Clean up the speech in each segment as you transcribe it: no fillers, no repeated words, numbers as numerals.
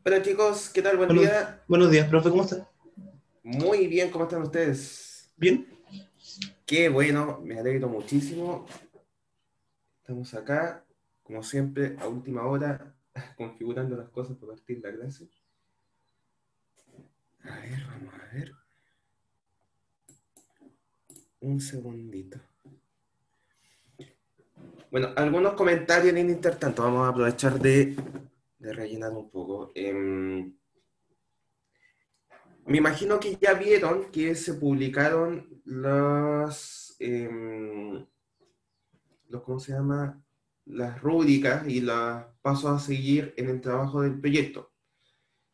Hola chicos, ¿qué tal? Buen Buenos, día. buenos días, profe, ¿cómo está? Muy bien, ¿cómo están ustedes? ¿Bien? Qué bueno, me alegro muchísimo. Estamos acá, como siempre, a última hora, configurando las cosas para partir la clase. A ver, vamos a ver. Un segundito. Bueno, algunos comentarios en intertanto. Vamos a aprovechar de rellenar un poco. Me imagino que ya vieron que se publicaron ¿cómo se llama? Las rúbricas y los pasos a seguir en el trabajo del proyecto.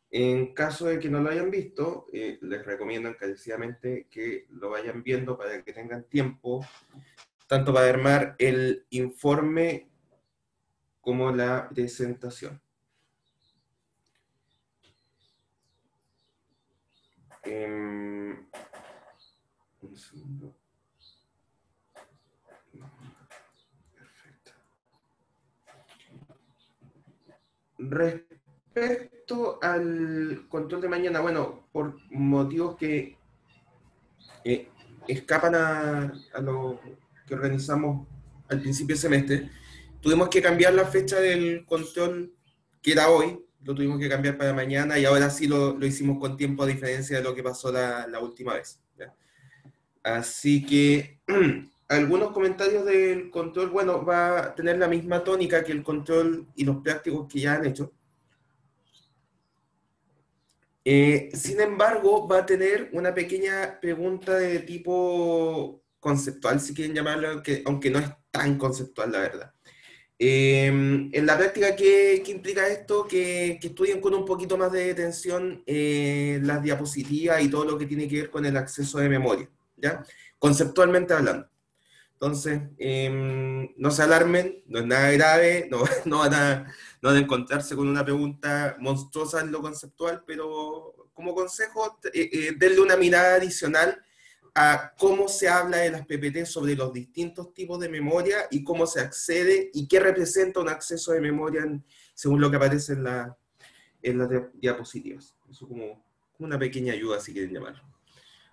En caso de que no lo hayan visto, les recomiendo encarecidamente que lo vayan viendo para que tengan tiempo, tanto para armar el informe como la presentación. Um, un segundo. Perfecto. Respecto al control de mañana, bueno, por motivos que eh, escapan a lo que organizamos al principio del semestre, tuvimos que cambiar la fecha del control, que era hoy, lo tuvimos que cambiar para mañana y ahora sí lo hicimos con tiempo a diferencia de lo que pasó la última vez. ¿Ya? Así que algunos comentarios del control, bueno, va a tener la misma tónica que el control y los prácticos que ya han hecho. Sin embargo, va a tener una pequeña pregunta de tipo conceptual, si quieren llamarlo, aunque no es tan conceptual, la verdad. En la práctica, ¿qué implica esto? Que estudien con un poquito más de detención las diapositivas y todo lo que tiene que ver con el acceso de memoria, ¿ya? Conceptualmente hablando. Entonces, no se alarmen, no es nada grave, no, no van a encontrarse con una pregunta monstruosa en lo conceptual, pero como consejo, denle una mirada adicional a cómo se habla de las PPT sobre los distintos tipos de memoria y cómo se accede y qué representa un acceso de memoria según lo que aparece en las diapositivas. Eso como una pequeña ayuda, si quieren llamarlo.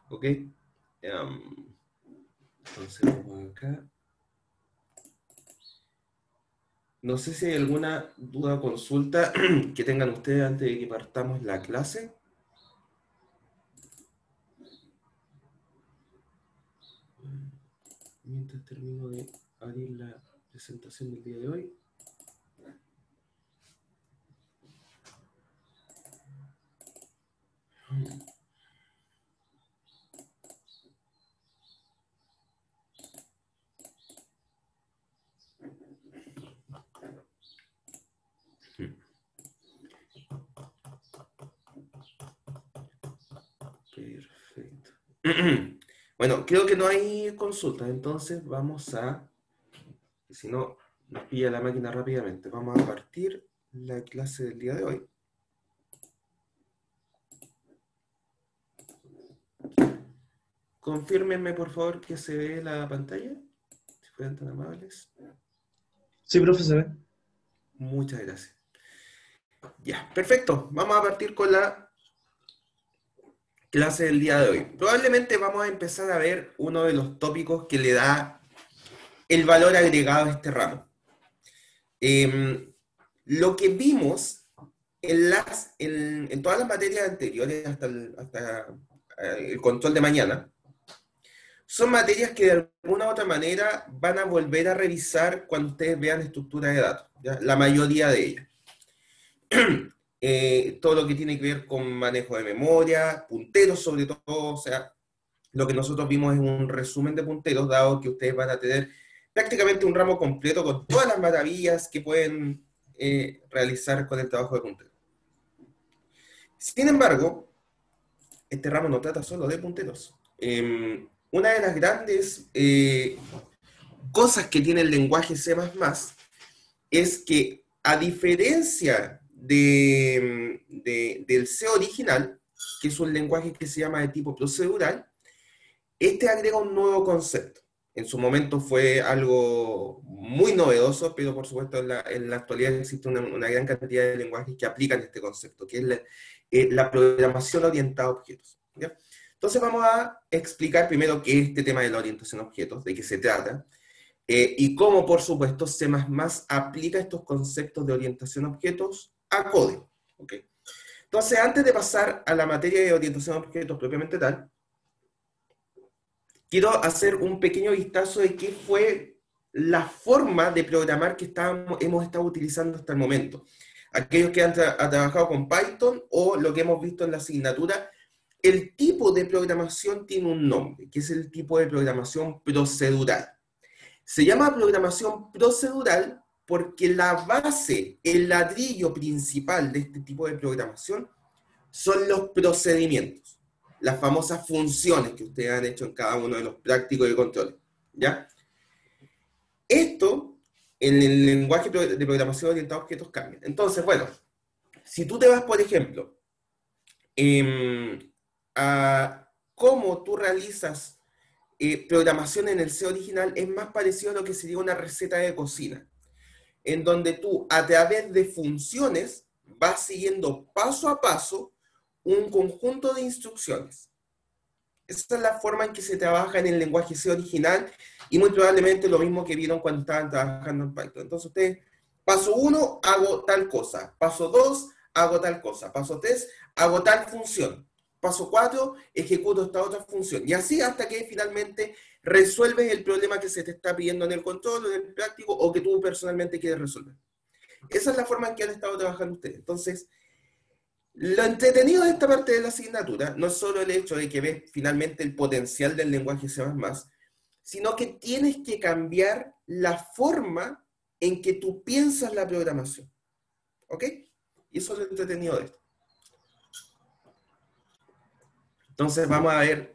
¿Ok? Entonces, vamos acá. No sé si hay alguna duda o consulta que tengan ustedes antes de que partamos la clase. Mientras termino de abrir la presentación del día de hoy. Perfecto. Bueno, creo que no hay consultas, entonces vamos a, si no, nos pilla la máquina rápidamente. Vamos a partir la clase del día de hoy. Confírmenme, por favor, que se ve la pantalla, si fueran tan amables. Sí, profe, se ve. Muchas gracias. Ya, perfecto. Vamos a partir con la clase del día de hoy. Probablemente vamos a empezar a ver uno de los tópicos que le da el valor agregado a este ramo. Lo que vimos en todas las materias anteriores hasta el control de mañana son materias que de alguna u otra manera van a volver a revisar cuando ustedes vean estructura de datos, ¿ya? La mayoría de ellas. Todo lo que tiene que ver con manejo de memoria, punteros sobre todo, o sea, lo que nosotros vimos es un resumen de punteros, dado que ustedes van a tener prácticamente un ramo completo con todas las maravillas que pueden realizar con el trabajo de punteros. Sin embargo, este ramo no trata solo de punteros. Una de las grandes cosas que tiene el lenguaje C++ es que, a diferencia del C original, que es un lenguaje que se llama de tipo procedural, este agrega un nuevo concepto. En su momento fue algo muy novedoso, pero por supuesto en la actualidad existe una gran cantidad de lenguajes que aplican este concepto, que es la programación orientada a objetos. ¿Ya? Entonces vamos a explicar primero qué es este tema de la orientación a objetos, de qué se trata, y cómo, por supuesto, C++ aplica estos conceptos de orientación a objetos a código. ¿Okay? Entonces, antes de pasar a la materia de orientación a objetos propiamente tal, quiero hacer un pequeño vistazo de qué fue la forma de programar que hemos estado utilizando hasta el momento. Aquellos que han trabajado con Python o lo que hemos visto en la asignatura, el tipo de programación tiene un nombre, que es el tipo de programación procedural. Se llama programación procedural porque la base, el ladrillo principal de este tipo de programación son los procedimientos, las famosas funciones que ustedes han hecho en cada uno de los prácticos de control. ¿Ya? Esto, en el lenguaje de programación orientado a objetos, cambia. Entonces, bueno, si tú te vas, por ejemplo, a cómo tú realizas programación en el C original, es más parecido a lo que sería una receta de cocina, en donde tú, a través de funciones, vas siguiendo paso a paso un conjunto de instrucciones. Esa es la forma en que se trabaja en el lenguaje C original y muy probablemente lo mismo que vieron cuando estaban trabajando en Python. Entonces ustedes, paso 1, hago tal cosa. Paso 2, hago tal cosa. Paso 3, hago tal función. Paso 4, ejecuto esta otra función. Y así hasta que finalmente resuelves el problema que se te está pidiendo en el control o en el práctico o que tú personalmente quieres resolver. Esa es la forma en que han estado trabajando ustedes. Entonces, lo entretenido de esta parte de la asignatura no es solo el hecho de que ves finalmente el potencial del lenguaje C++, sino que tienes que cambiar la forma en que tú piensas la programación. ¿Ok? Y eso es lo entretenido de esto. Entonces vamos a ver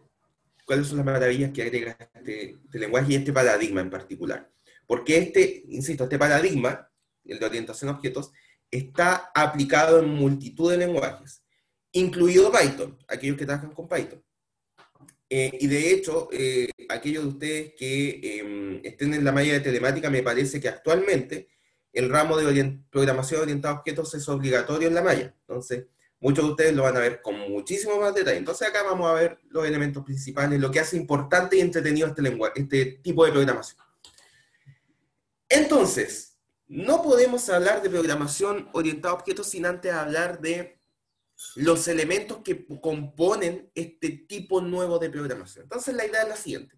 cuáles son las maravillas que agrega este lenguaje y este paradigma en particular. Porque insisto, este paradigma, el de orientación a objetos, está aplicado en multitud de lenguajes, incluido Python, aquellos que trabajan con Python. Y de hecho, aquellos de ustedes que estén en la malla de telemática, me parece que actualmente el ramo de programación orientada a objetos es obligatorio en la malla. Entonces, muchos de ustedes lo van a ver con muchísimo más detalle. Entonces, acá vamos a ver los elementos principales, lo que hace importante y entretenido este tipo de programación. Entonces, no podemos hablar de programación orientada a objetos sin antes hablar de los elementos que componen este tipo nuevo de programación. Entonces la idea es la siguiente.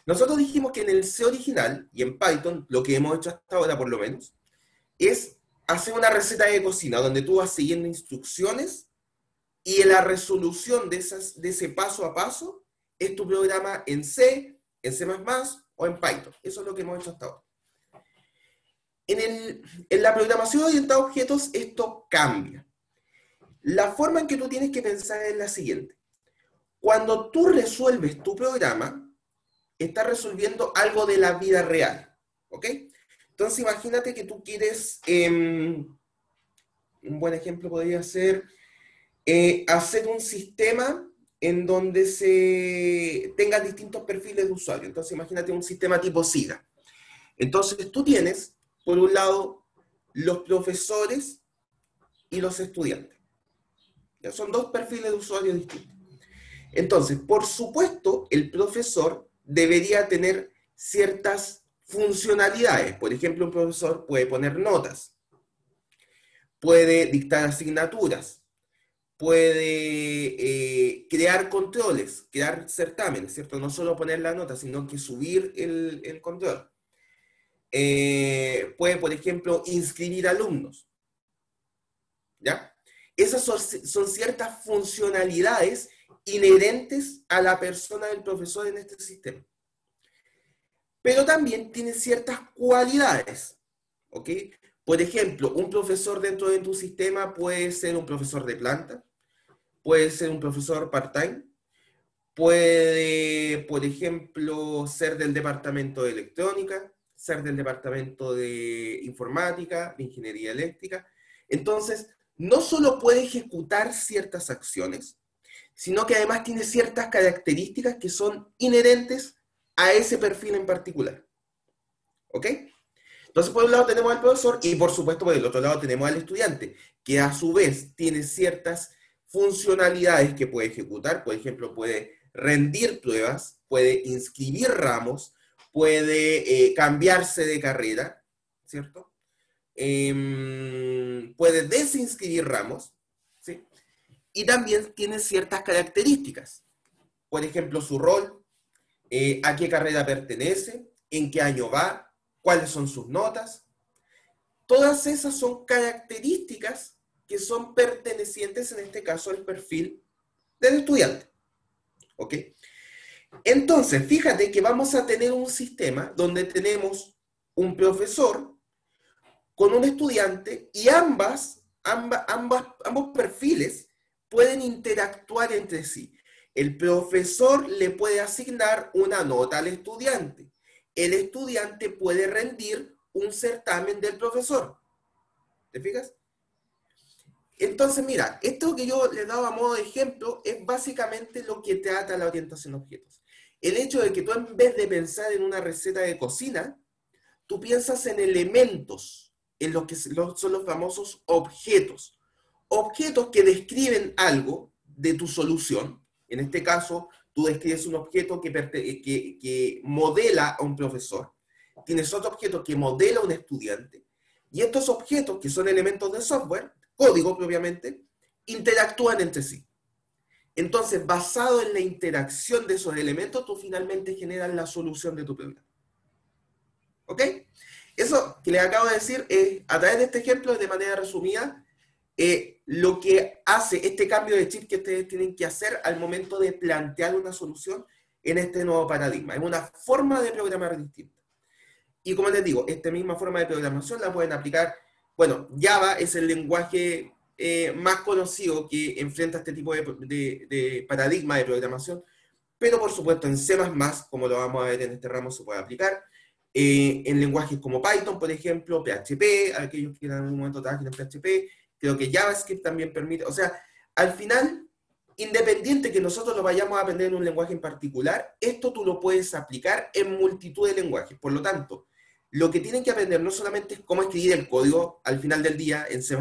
Nosotros dijimos que en el C original y en Python, lo que hemos hecho hasta ahora por lo menos, es hacer una receta de cocina donde tú vas siguiendo instrucciones y la resolución de ese paso a paso es tu programa en C, en C++ o en Python. Eso es lo que hemos hecho hasta ahora. En la programación orientada a objetos esto cambia. La forma en que tú tienes que pensar es la siguiente. Cuando tú resuelves tu programa, estás resolviendo algo de la vida real, ¿ok? Entonces imagínate que tú quieres, un buen ejemplo podría ser, hacer un sistema en donde se tenga distintos perfiles de usuario. Entonces imagínate un sistema tipo SIGA. Entonces tú tienes, por un lado, los profesores y los estudiantes. Ya son dos perfiles de usuario distintos. Entonces, por supuesto, el profesor debería tener ciertas funcionalidades. Por ejemplo, un profesor puede poner notas, puede dictar asignaturas, puede crear controles, crear certámenes, ¿cierto? No solo poner la nota, sino que subir el control. Puede, por ejemplo, inscribir alumnos, ¿ya? Esas son ciertas funcionalidades inherentes a la persona del profesor en este sistema. Pero también tiene ciertas cualidades, ¿ok? Por ejemplo, un profesor dentro de tu sistema puede ser un profesor de planta, puede ser un profesor part-time, puede, por ejemplo, ser del departamento de electrónica, ser del departamento de informática, de ingeniería eléctrica. Entonces, no solo puede ejecutar ciertas acciones, sino que además tiene ciertas características que son inherentes a ese perfil en particular. ¿Ok? Entonces, por un lado tenemos al profesor y, por supuesto, por el otro lado tenemos al estudiante, que a su vez tiene ciertas funcionalidades que puede ejecutar. Por ejemplo, puede rendir pruebas, puede inscribir ramos, puede cambiarse de carrera, ¿cierto? Puede desinscribir ramos, ¿sí? Y también tiene ciertas características. Por ejemplo, su rol, a qué carrera pertenece, en qué año va, cuáles son sus notas. Todas esas son características que son pertenecientes, en este caso, al perfil del estudiante. ¿Ok? Entonces, fíjate que vamos a tener un sistema donde tenemos un profesor con un estudiante y ambos perfiles pueden interactuar entre sí. El profesor le puede asignar una nota al estudiante. El estudiante puede rendir un certamen del profesor. ¿Te fijas? Entonces, mira, esto que yo le daba a modo de ejemplo es básicamente lo que trata la orientación a objetos. El hecho de que tú, en vez de pensar en una receta de cocina, tú piensas en elementos, en lo que son los famosos objetos. Objetos que describen algo de tu solución. En este caso, tú describes un objeto que modela a un profesor. Tienes otro objeto que modela a un estudiante. Y estos objetos, que son elementos de software, código propiamente, interactúan entre sí. Entonces, basado en la interacción de esos elementos, tú finalmente generas la solución de tu problema. ¿Ok? Eso que les acabo de decir, a través de este ejemplo, de manera resumida, lo que hace este cambio de chip que ustedes tienen que hacer al momento de plantear una solución en este nuevo paradigma. Es una forma de programar distinta. Y como les digo, esta misma forma de programación la pueden aplicar. Bueno, Java es el lenguaje más conocido que enfrenta este tipo de paradigma de programación, pero por supuesto en C++, como lo vamos a ver en este ramo, se puede aplicar. En lenguajes como Python, por ejemplo, PHP, aquellos que en algún momento trabajan en PHP, creo que JavaScript también permite, o sea, al final, independiente que nosotros lo vayamos a aprender en un lenguaje en particular, esto tú lo puedes aplicar en multitud de lenguajes. Por lo tanto, lo que tienen que aprender no solamente es cómo escribir el código al final del día en C++,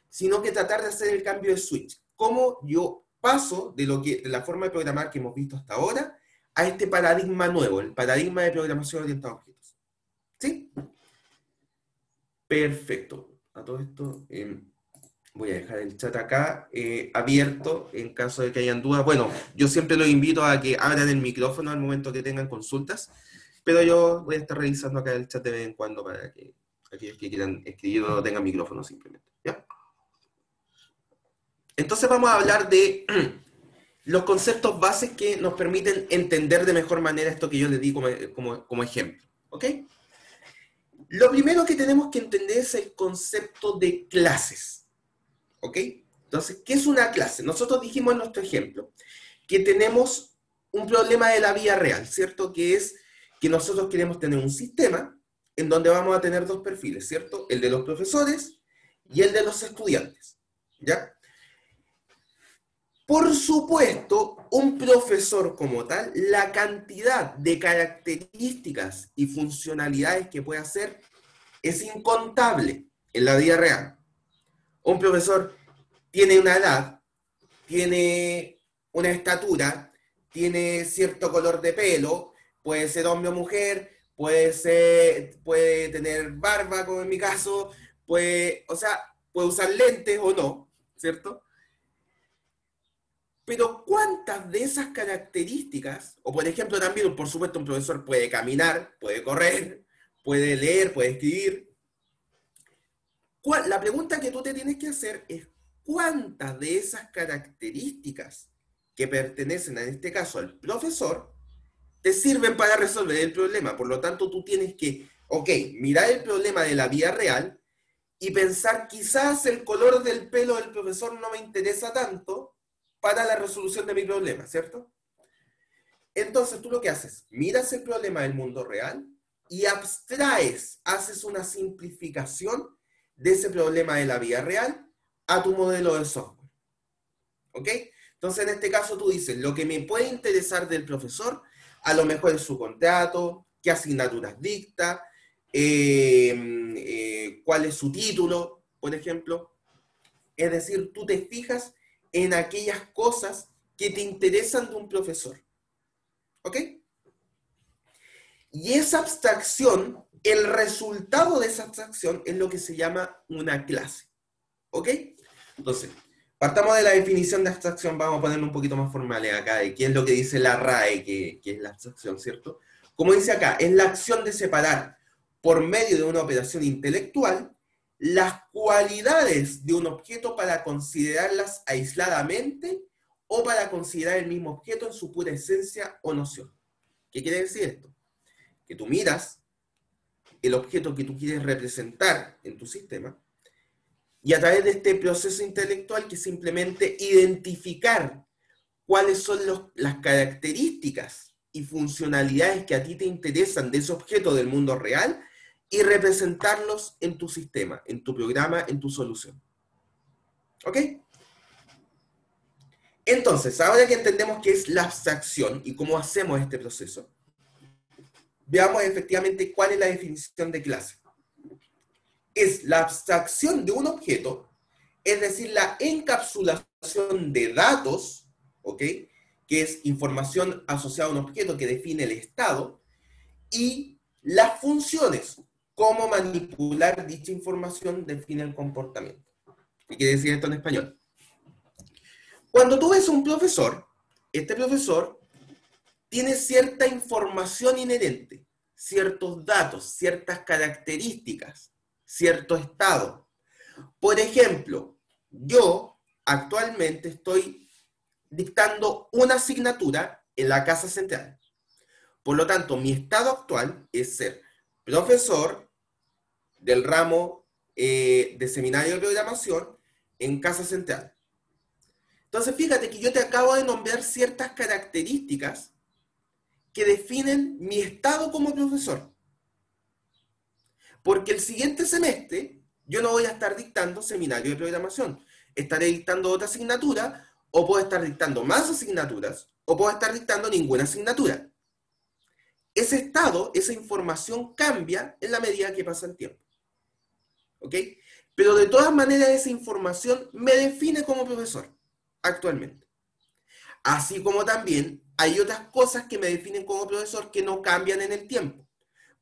sino que tratar de hacer el cambio de switch. Cómo yo paso de la forma de programar que hemos visto hasta ahora a este paradigma nuevo, el paradigma de programación orientada a objetos. ¿Sí? Perfecto. A todo esto, voy a dejar el chat acá abierto en caso de que hayan dudas. Bueno, yo siempre los invito a que abran el micrófono al momento que tengan consultas, pero yo voy a estar revisando acá el chat de vez en cuando para que aquellos que quieran escribir no tengan micrófono simplemente. ¿Ya? Entonces vamos a hablar de los conceptos bases que nos permiten entender de mejor manera esto que yo les di como ejemplo. ¿Ok? Lo primero que tenemos que entender es el concepto de clases. ¿Ok? Entonces, ¿qué es una clase? Nosotros dijimos en nuestro ejemplo que tenemos un problema de la vida real, ¿cierto? Que es que nosotros queremos tener un sistema en donde vamos a tener dos perfiles, ¿cierto? El de los profesores y el de los estudiantes. ¿Ya? Por supuesto, un profesor como tal, la cantidad de características y funcionalidades que puede hacer es incontable en la vida real. Un profesor tiene una edad, tiene una estatura, tiene cierto color de pelo, puede ser hombre o mujer, puede tener barba, como en mi caso, puede usar lentes o no, ¿cierto? Pero ¿cuántas de esas características, o por ejemplo también, por supuesto, un profesor puede caminar, puede correr, puede leer, puede escribir? La pregunta que tú te tienes que hacer es ¿cuántas de esas características que pertenecen, en este caso, al profesor, te sirven para resolver el problema? Por lo tanto, tú tienes que, mirar el problema de la vida real y pensar, quizás el color del pelo del profesor no me interesa tanto para la resolución de mi problema, ¿cierto? Entonces, tú lo que haces, miras el problema del mundo real y abstraes, haces una simplificación de ese problema de la vida real a tu modelo de software. ¿Ok? Entonces, en este caso, tú dices, lo que me puede interesar del profesor A lo mejor es su contrato, qué asignaturas dicta, cuál es su título, por ejemplo. Es decir, tú te fijas en aquellas cosas que te interesan de un profesor. ¿Ok? Y esa abstracción, el resultado de esa abstracción es lo que se llama una clase. ¿Ok? Entonces, partamos de la definición de abstracción, vamos a ponerlo un poquito más formales acá, de qué es lo que dice la RAE, que es la abstracción, ¿cierto? Como dice acá, es la acción de separar por medio de una operación intelectual las cualidades de un objeto para considerarlas aisladamente o para considerar el mismo objeto en su pura esencia o noción. ¿Qué quiere decir esto? Que tú miras el objeto que tú quieres representar en tu sistema y a través de este proceso intelectual que simplemente identificar cuáles son las características y funcionalidades que a ti te interesan de ese objeto del mundo real y representarlos en tu sistema, en tu programa, en tu solución. ¿Ok? Entonces, ahora que entendemos qué es la abstracción y cómo hacemos este proceso, veamos efectivamente cuál es la definición de clase. Es la abstracción de un objeto, es decir, la encapsulación de datos, ¿ok? Que es información asociada a un objeto que define el estado, y las funciones, cómo manipular dicha información define el comportamiento. ¿Qué quiere decir esto en español? Cuando tú ves a un profesor, este profesor tiene cierta información inherente, ciertos datos, ciertas características, cierto estado. Por ejemplo, yo actualmente estoy dictando una asignatura en la casa central. Por lo tanto, mi estado actual es ser profesor del ramo de seminario de programación en casa central. Entonces, fíjate que yo te acabo de nombrar ciertas características que definen mi estado como profesor. Porque el siguiente semestre yo no voy a estar dictando seminario de programación. Estaré dictando otra asignatura, o puedo estar dictando más asignaturas, o puedo estar dictando ninguna asignatura. Ese estado, esa información cambia en la medida que pasa el tiempo. ¿Ok? Pero de todas maneras esa información me define como profesor actualmente. Así como también hay otras cosas que me definen como profesor que no cambian en el tiempo.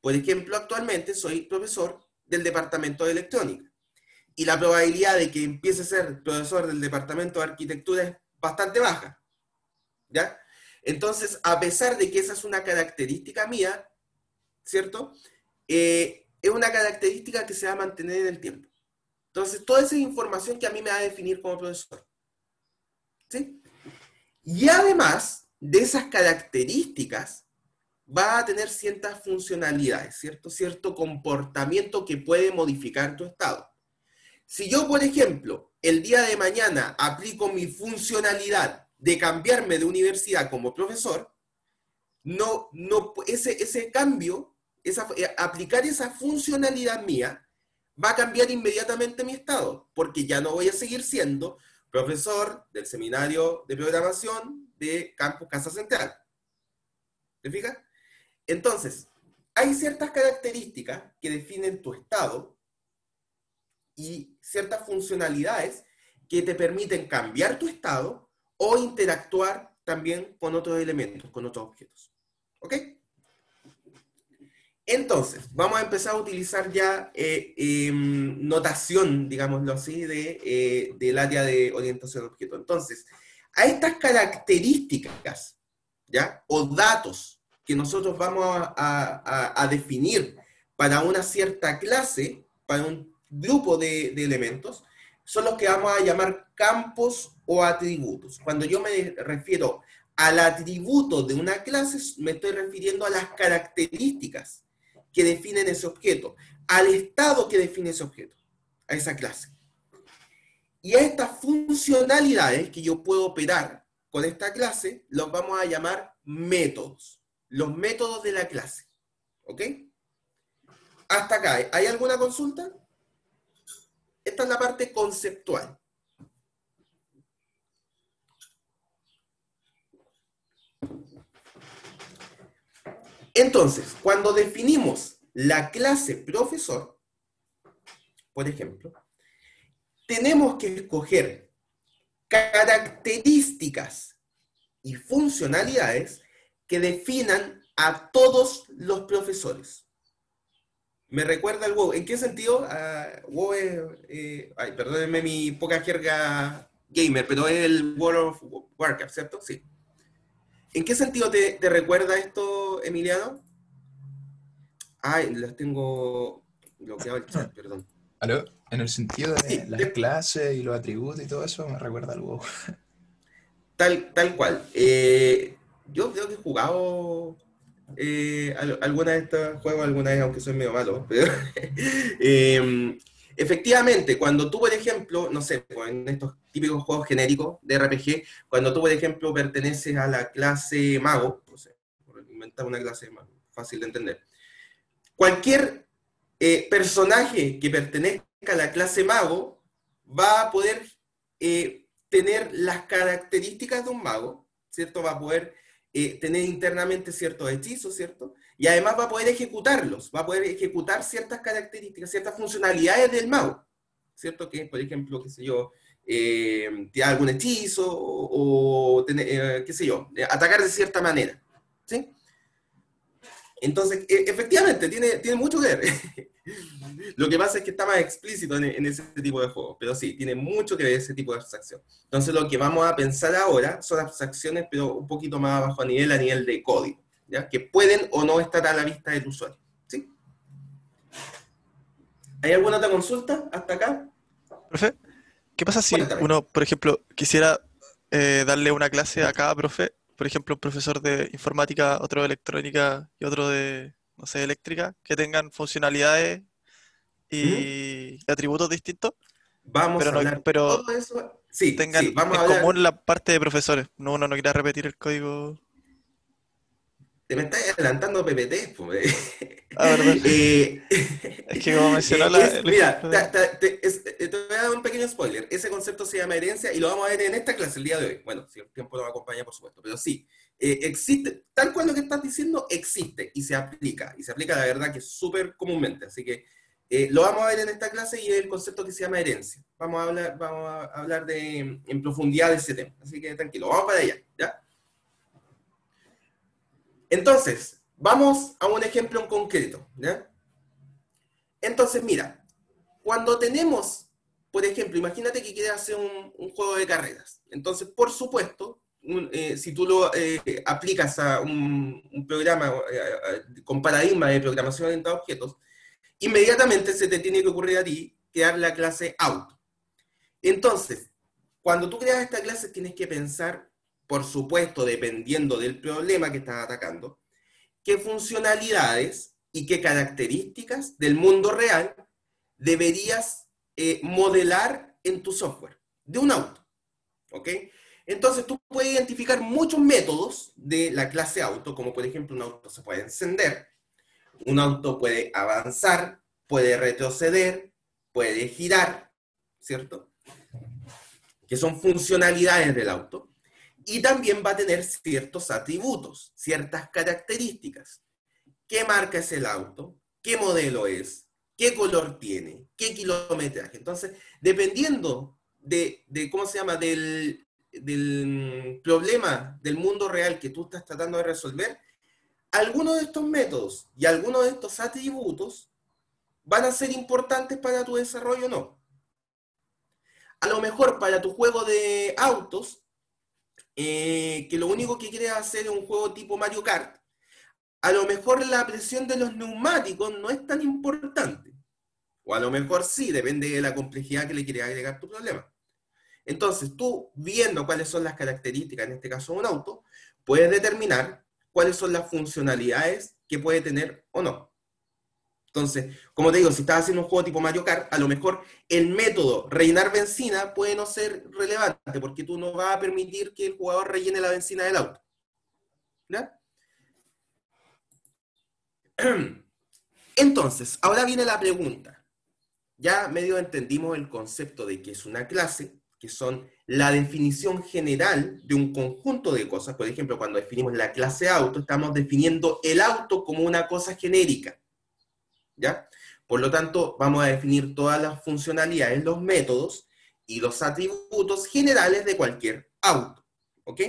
Por ejemplo, actualmente soy profesor del departamento de electrónica y la probabilidad de que empiece a ser profesor del departamento de arquitectura es bastante baja. ¿Ya? Entonces, a pesar de que esa es una característica mía, ¿cierto? Es una característica que se va a mantener en el tiempo. Entonces, toda esa información que a mí me va a definir como profesor. ¿Sí? Y además de esas características, va a tener ciertas funcionalidades, ¿cierto? Cierto comportamiento que puede modificar tu estado. Si yo, por ejemplo, el día de mañana aplico mi funcionalidad de cambiarme de universidad como profesor, ese cambio, aplicar esa funcionalidad mía, va a cambiar inmediatamente mi estado, porque ya no voy a seguir siendo profesor del seminario de programación de Campus Casa Central. ¿Te fijas? Entonces, hay ciertas características que definen tu estado y ciertas funcionalidades que te permiten cambiar tu estado o interactuar también con otros elementos, con otros objetos. ¿Ok? Entonces, vamos a empezar a utilizar ya notación, digámoslo así, del área de orientación a objeto. Entonces, a estas características, ¿ya? O datos que nosotros vamos a definir para una cierta clase, para un grupo de elementos, son los que vamos a llamar campos o atributos. Cuando yo me refiero al atributo de una clase, me estoy refiriendo a las características que definen ese objeto, al estado que define ese objeto, a esa clase. Y a estas funcionalidades que yo puedo operar con esta clase, los vamos a llamar métodos, los métodos de la clase. ¿Ok? Hasta acá, ¿hay alguna consulta? Esta es la parte conceptual. Entonces, cuando definimos la clase profesor, por ejemplo, tenemos que escoger características y funcionalidades que definan a todos los profesores. Me recuerda al WoW. ¿En qué sentido? WoW es, ay, perdónenme mi poca jerga gamer, pero es el World of Warcraft, ¿cierto? Sí. ¿En qué sentido te recuerda esto, Emiliano? Ay, las tengo bloqueado el chat, perdón. ¿Aló? En el sentido de Sí, las clases y los atributos y todo eso, me recuerda algo. tal cual. Yo creo que he jugado alguna de estos juegos alguna vez, aunque soy medio malo. Pero, efectivamente, cuando tú, por ejemplo, no sé, pues, en estos típicos juegos genéricos de RPG, cuando tú, por ejemplo, perteneces a la clase mago, no sé, por inventar una clase más fácil de entender, cualquier personaje que pertenezca a la clase mago va a poder tener las características de un mago, ¿cierto? Va a poder tener internamente ciertos hechizos, ¿cierto? Y además va a poder ejecutarlos, va a poder ejecutar ciertas características, ciertas funcionalidades del mago, ¿cierto? Que, por ejemplo, qué sé yo, tirar algún hechizo o tener, qué sé yo, atacar de cierta manera, ¿sí? Entonces, efectivamente, tiene mucho que ver. Lo que pasa es que está más explícito en ese tipo de juegos, pero sí, tiene mucho que ver ese tipo de abstracción. Entonces, lo que vamos a pensar ahora son abstracciones, pero un poquito más abajo a nivel de código, ¿ya? Que pueden o no estar a la vista del usuario, ¿sí? ¿Hay alguna otra consulta hasta acá? Profe, ¿qué pasa si Cuéntame. uno, por ejemplo, quisiera darle una clase a cada profe? Por ejemplo, un profesor de informática, otro de electrónica y otro de, no sé, eléctrica, que tengan funcionalidades Ujú. y atributos distintos, Vamos pero a no, hablar pero todo eso. Sí, tengan sí, vamos en a hablar. común la parte de profesores. No, uno no quiera repetir el código. Te me estás adelantando PPT, pues. Ah, ¿verdad? Eh, Es que como mencionó el mira, ejemplo de... te voy a dar un pequeño spoiler. Ese concepto se llama herencia y lo vamos a ver en esta clase el día de hoy. Bueno, si el tiempo nos acompaña, por supuesto, pero sí, existe, tal cual lo que estás diciendo, existe y se aplica la verdad que súper comúnmente. Así que lo vamos a ver en esta clase y es el concepto que se llama herencia. Vamos a hablar en profundidad de ese tema. Así que tranquilo, vamos para allá, ¿ya? Entonces, vamos a un ejemplo en concreto, ¿ya? Entonces, mira, cuando tenemos, por ejemplo, imagínate que quieres hacer un juego de carreras. Entonces, por supuesto, si tú lo aplicas a un programa con paradigma de programación orientada a objetos, inmediatamente se te tiene que ocurrir a ti crear la clase auto. Entonces, cuando tú creas esta clase, tienes que pensar, por supuesto, dependiendo del problema que estás atacando, qué funcionalidades y qué características del mundo real deberías modelar en tu software de un auto. ¿Ok? Entonces tú puedes identificar muchos métodos de la clase auto, como por ejemplo un auto se puede encender, un auto puede avanzar, puede retroceder, puede girar, ¿cierto? Que son funcionalidades del auto. Y también va a tener ciertos atributos, ciertas características. ¿Qué marca es el auto? ¿Qué modelo es? ¿Qué color tiene? ¿Qué kilometraje? Entonces, dependiendo ¿cómo se llama? Del problema del mundo real que tú estás tratando de resolver, algunos de estos métodos y algunos de estos atributos van a ser importantes para tu desarrollo o no. A lo mejor para tu juego de autos, que lo único que quieres hacer es un juego tipo Mario Kart, a lo mejor la presión de los neumáticos no es tan importante. O a lo mejor sí, depende de la complejidad que le quieras agregar a tu problema. Entonces, tú viendo cuáles son las características, en este caso de un auto, puedes determinar cuáles son las funcionalidades que puede tener o no. Entonces, como te digo, si estás haciendo un juego tipo Mario Kart, a lo mejor el método rellenar benzina puede no ser relevante, porque tú no vas a permitir que el jugador rellene la benzina del auto. ¿Ya? Entonces, ahora viene la pregunta. Ya medio entendimos el concepto de que es una clase, que son la definición general de un conjunto de cosas. Por ejemplo, cuando definimos la clase auto, estamos definiendo el auto como una cosa genérica, ¿ya? Por lo tanto, vamos a definir todas las funcionalidades, los métodos y los atributos generales de cualquier auto, ¿ok?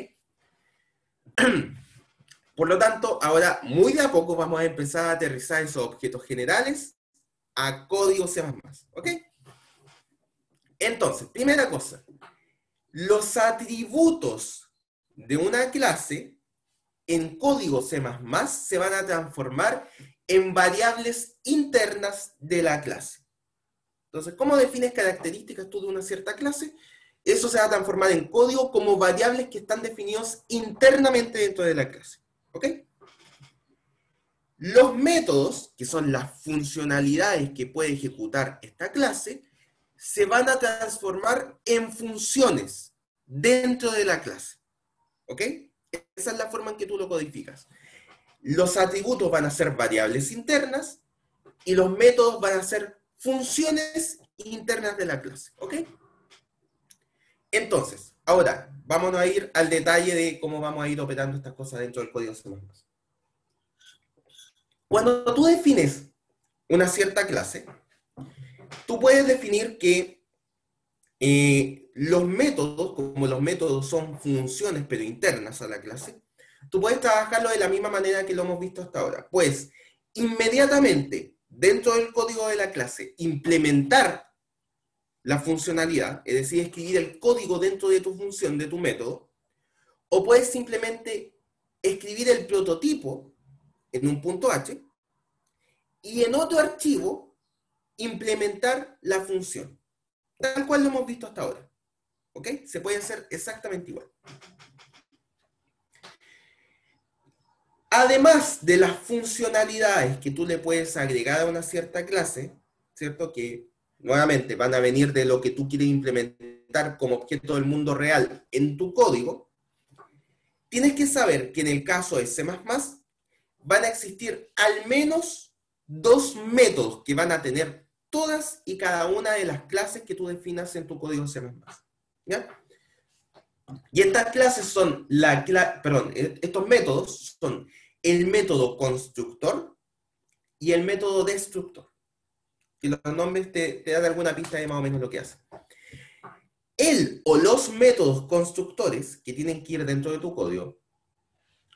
Por lo tanto, ahora muy de a poco vamos a empezar a aterrizar esos objetos generales a código C++, ¿ok? Entonces, primera cosa, los atributos de una clase en código C++ se van a transformar en variables internas de la clase. Entonces, ¿cómo defines características tú de una cierta clase? Eso se va a transformar en código como variables que están definidos internamente dentro de la clase. ¿Ok? Los métodos, que son las funcionalidades que puede ejecutar esta clase, se van a transformar en funciones dentro de la clase. ¿Ok? Esa es la forma en que tú lo codificas. Los atributos van a ser variables internas y los métodos van a ser funciones internas de la clase. ¿Ok? Entonces, ahora, vámonos a ir al detalle de cómo vamos a ir operando estas cosas dentro del código C++. Cuando tú defines una cierta clase, tú puedes definir que los métodos, como los métodos son funciones pero internas a la clase, tú puedes trabajarlo de la misma manera que lo hemos visto hasta ahora. Pues, inmediatamente, dentro del código de la clase, implementar la funcionalidad, es decir, escribir el código dentro de tu función, de tu método, o puedes simplemente escribir el prototipo en un punto H y en otro archivo implementar la función, tal cual lo hemos visto hasta ahora. ¿Ok? Se puede hacer exactamente igual. Además de las funcionalidades que tú le puedes agregar a una cierta clase, ¿cierto? Que nuevamente van a venir de lo que tú quieres implementar como objeto del mundo real en tu código, tienes que saber que en el caso de C++ van a existir al menos 2 métodos que van a tener todas y cada una de las clases que tú definas en tu código C++. ¿Ya? Y estas clases son estos métodos son el método constructor y el método destructor. Y los nombres te dan alguna pista de más o menos lo que hacen. El o los métodos constructores que tienen que ir dentro de tu código,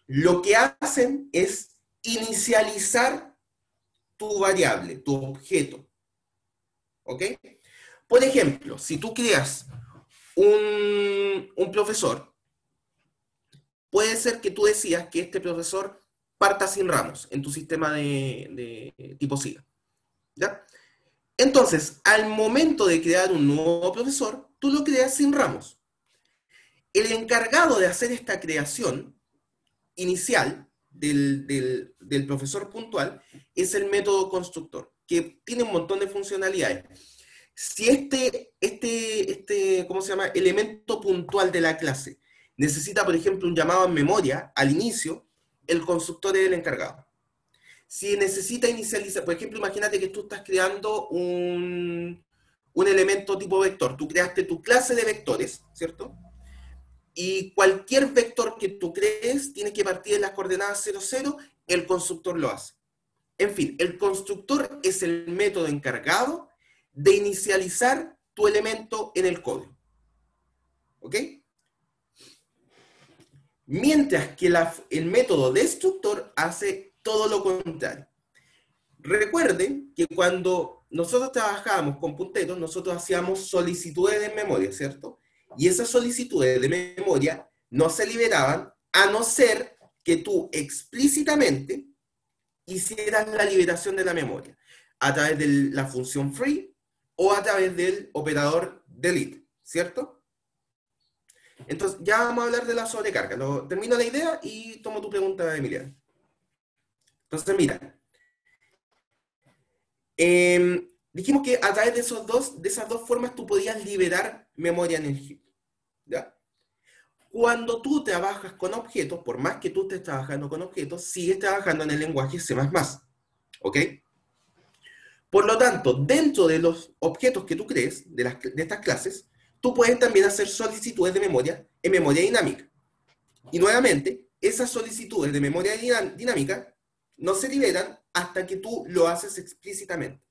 lo que hacen es inicializar tu variable, tu objeto. ¿Ok? Por ejemplo, si tú creas un profesor, puede ser que tú decidas que este profesor parta sin ramos en tu sistema de tipo SIGA. ¿Ya? Entonces, al momento de crear un nuevo profesor, tú lo creas sin ramos. El encargado de hacer esta creación inicial del profesor puntual es el método constructor, que tiene un montón de funcionalidades. Si ¿cómo se llama? Elemento puntual de la clase necesita, por ejemplo, un llamado en memoria al inicio, el constructor es el encargado. Si necesita inicializar, por ejemplo, imagínate que tú estás creando un elemento tipo vector. Tú creaste tu clase de vectores, ¿cierto? Y cualquier vector que tú crees tiene que partir de las coordenadas 0, 0, el constructor lo hace. En fin, el constructor es el método encargado de inicializar tu elemento en el código. ¿Ok? Mientras que el método destructor hace todo lo contrario. Recuerden que cuando nosotros trabajábamos con punteros, nosotros hacíamos solicitudes de memoria, ¿cierto? Y esas solicitudes de memoria no se liberaban a no ser que tú explícitamente hicieras la liberación de la memoria a través de la función free o a través del operador delete, ¿cierto? Entonces, ya vamos a hablar de la sobrecarga. Termino la idea y tomo tu pregunta, Emiliano. Entonces, mira. Dijimos que a través de esas dos formas tú podías liberar memoria en el heap. ¿Ya? Cuando tú trabajas con objetos, por más que tú estés trabajando con objetos, sigues trabajando en el lenguaje C++. ¿Ok? Por lo tanto, dentro de los objetos que tú crees, de estas clases, tú puedes también hacer solicitudes de memoria en memoria dinámica. Y nuevamente, esas solicitudes de memoria dinámica no se liberan hasta que tú lo haces explícitamente.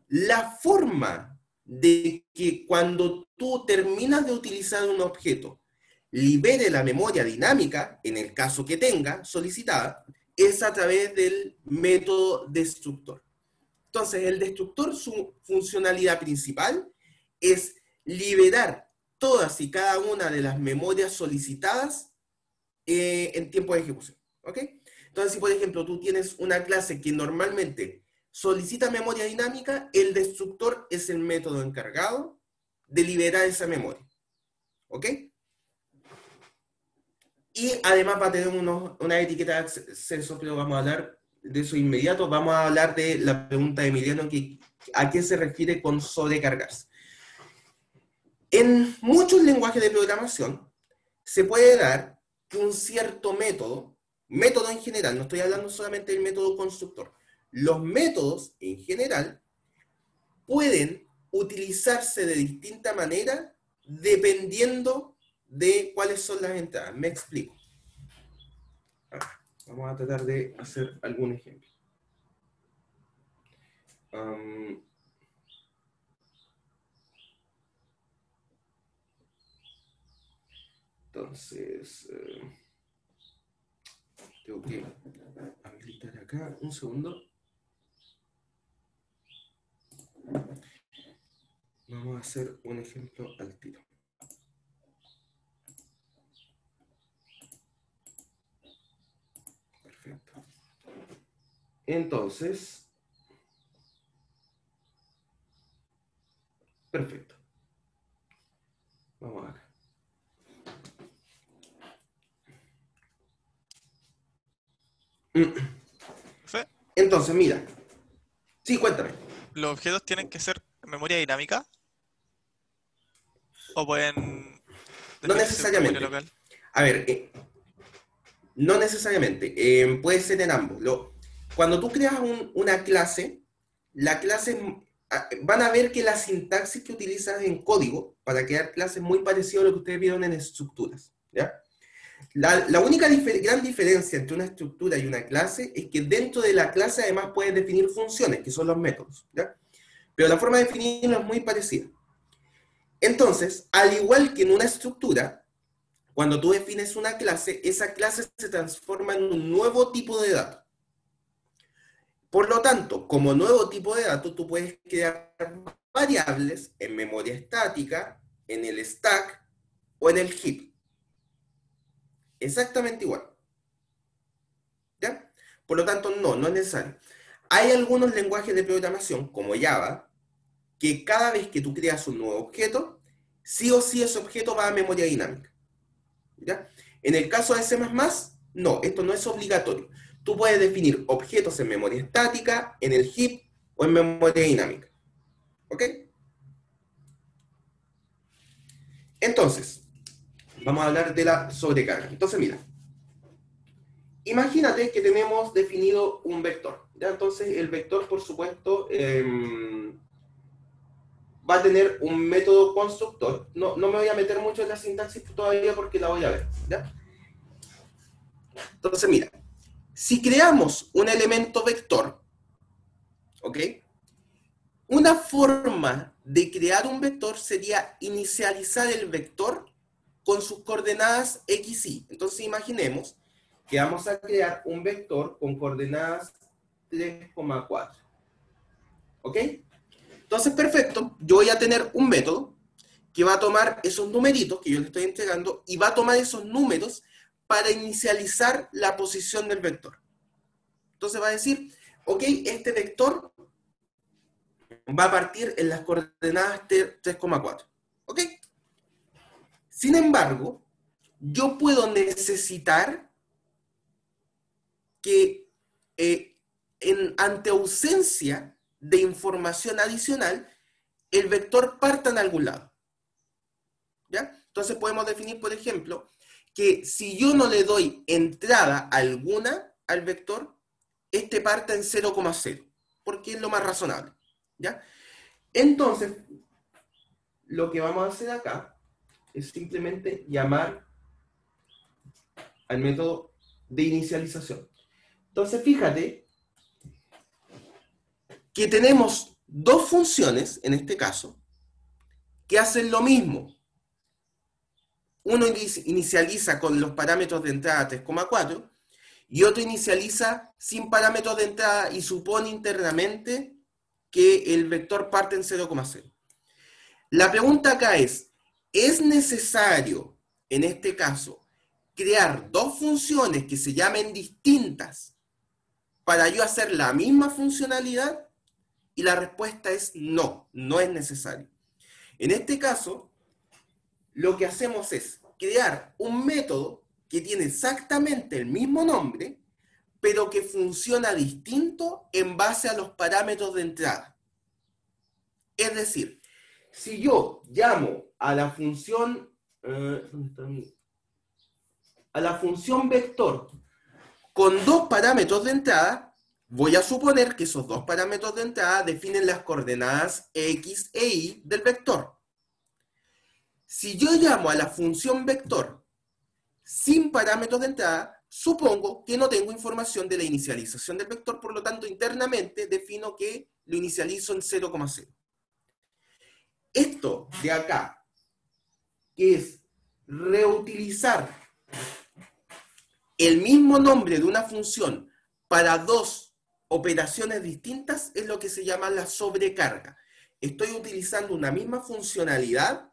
La forma de que cuando tú terminas de utilizar un objeto, libere la memoria dinámica, en el caso que tenga solicitada, es a través del método destructor. Entonces, el destructor, su funcionalidad principal es liberar todas y cada una de las memorias solicitadas en tiempo de ejecución. ¿Ok? Entonces, si por ejemplo tú tienes una clase que normalmente solicita memoria dinámica, el destructor es el método encargado de liberar esa memoria. ¿Ok? Y además va a tener una etiqueta de acceso, pero vamos a hablar de eso inmediato. Vamos a hablar de la pregunta de Emiliano, ¿a qué se refiere con sobrecargarse? En muchos lenguajes de programación se puede dar que un cierto método en general, no estoy hablando solamente del método constructor, los métodos en general pueden utilizarse de distinta manera dependiendo de cuáles son las entradas. Me explico. Vamos a tratar de hacer algún ejemplo. Entonces, tengo que habilitar acá un segundo. Vamos a hacer un ejemplo al tiro. Perfecto. Entonces, perfecto. Vamos acá. ¿Fe? Entonces, mira. Sí, cuéntame. ¿Los objetos tienen que ser memoria dinámica? ¿O pueden No definirse en memoria necesariamente. local? A ver, no necesariamente. Puede ser en ambos. Cuando tú creas una clase, la clase, van a ver que la sintaxis que utilizas en código para crear clases es muy parecido a lo que ustedes vieron en estructuras. ¿Ya? La única gran diferencia entre una estructura y una clase es que dentro de la clase además puedes definir funciones, que son los métodos. ¿Ya? Pero la forma de definirlo es muy parecida. Entonces, al igual que en una estructura, cuando tú defines una clase, esa clase se transforma en un nuevo tipo de dato. Por lo tanto, como nuevo tipo de dato, tú puedes crear variables en memoria estática, en el stack o en el heap. Exactamente igual. ¿Ya? Por lo tanto, no es necesario. Hay algunos lenguajes de programación, como Java, que cada vez que tú creas un nuevo objeto, sí o sí ese objeto va a memoria dinámica. ¿Ya? En el caso de C++, no, esto no es obligatorio. Tú puedes definir objetos en memoria estática, en el heap o en memoria dinámica. ¿Ok? Entonces, vamos a hablar de la sobrecarga. Entonces, mira. Imagínate que tenemos definido un vector. ¿Ya? Entonces, el vector, por supuesto, va a tener un método constructor. No me voy a meter mucho en la sintaxis todavía porque la voy a ver. ¿Ya? Entonces, mira. Si creamos un elemento vector, ¿ok? Una forma de crear un vector sería inicializar el vector con sus coordenadas x, y. Entonces imaginemos que vamos a crear un vector con coordenadas 3,4. ¿Ok? Entonces, perfecto. Yo voy a tener un método que va a tomar esos numeritos que yo le estoy entregando y va a tomar esos números para inicializar la posición del vector. Entonces va a decir, ok, este vector va a partir en las coordenadas 3,4. ¿Ok? Sin embargo, yo puedo necesitar que ante ausencia de información adicional, el vector parta en algún lado. ¿Ya? Entonces podemos definir, por ejemplo, que si yo no le doy entrada alguna al vector, este parta en 0,0, porque es lo más razonable. ¿Ya? Entonces, lo que vamos a hacer acá es simplemente llamar al método de inicialización. Entonces, fíjate que tenemos dos funciones, en este caso, que hacen lo mismo. Uno inicializa con los parámetros de entrada 3,4 y otro inicializa sin parámetros de entrada y supone internamente que el vector parte en 0,0. La pregunta acá ¿es necesario, en este caso, crear dos funciones que se llamen distintas para yo hacer la misma funcionalidad? Y la respuesta es no, no es necesario. En este caso, lo que hacemos es crear un método que tiene exactamente el mismo nombre, pero que funciona distinto en base a los parámetros de entrada. Es decir, si yo llamo a la función, vector con dos parámetros de entrada, voy a suponer que esos dos parámetros de entrada definen las coordenadas x e y del vector. Si yo llamo a la función vector sin parámetros de entrada, supongo que no tengo información de la inicialización del vector, por lo tanto, internamente defino que lo inicializo en 0,0. Esto de acá, que es reutilizar el mismo nombre de una función para dos operaciones distintas, es lo que se llama la sobrecarga. Estoy utilizando una misma funcionalidad,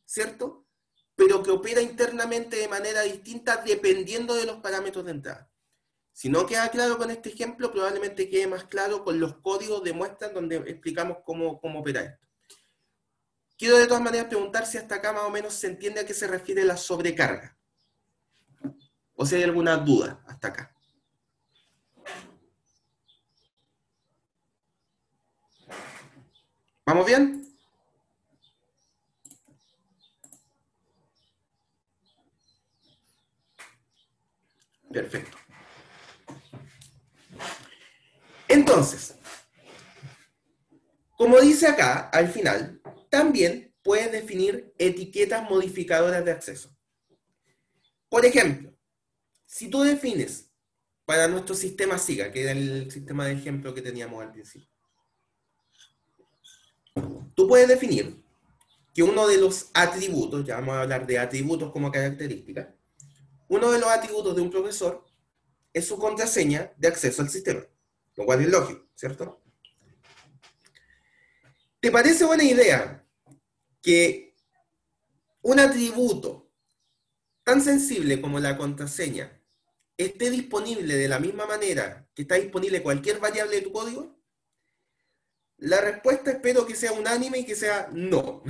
¿cierto? Pero que opera internamente de manera distinta dependiendo de los parámetros de entrada. Si no queda claro con este ejemplo, probablemente quede más claro con los códigos de muestra donde explicamos cómo opera esto. Quiero de todas maneras preguntar si hasta acá más o menos se entiende a qué se refiere la sobrecarga. O si hay alguna duda hasta acá. ¿Vamos bien? Perfecto. Entonces, como dice acá, al final, también puedes definir etiquetas modificadoras de acceso. Por ejemplo, si tú defines para nuestro sistema SIGA, que era el sistema de ejemplo que teníamos al principio, tú puedes definir que uno de los atributos, ya vamos a hablar de atributos como característica, uno de los atributos de un profesor es su contraseña de acceso al sistema, lo cual es lógico, ¿cierto? ¿Te parece buena idea que un atributo tan sensible como la contraseña esté disponible de la misma manera que está disponible cualquier variable de tu código? La respuesta espero que sea unánime y que sea no,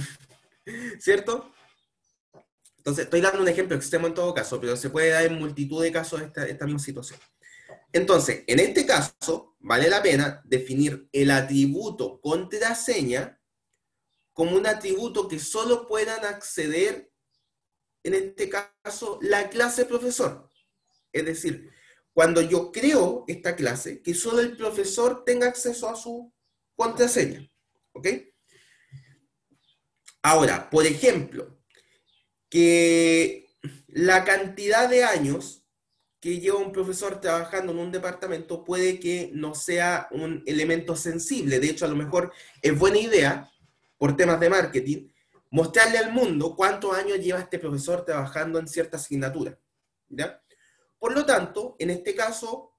¿cierto? Entonces, estoy dando un ejemplo extremo en todo caso, pero se puede dar en multitud de casos esta misma situación. Entonces, en este caso, vale la pena definir el atributo contraseña como un atributo que solo puedan acceder, en este caso, la clase profesor. Es decir, cuando yo creo esta clase, que solo el profesor tenga acceso a su contraseña. ¿Ok? Ahora, por ejemplo, que la cantidad de años que lleva un profesor trabajando en un departamento puede que no sea un elemento sensible. De hecho, a lo mejor es buena idea, por temas de marketing, mostrarle al mundo cuántos años lleva este profesor trabajando en cierta asignatura. ¿Ya? Por lo tanto, en este caso,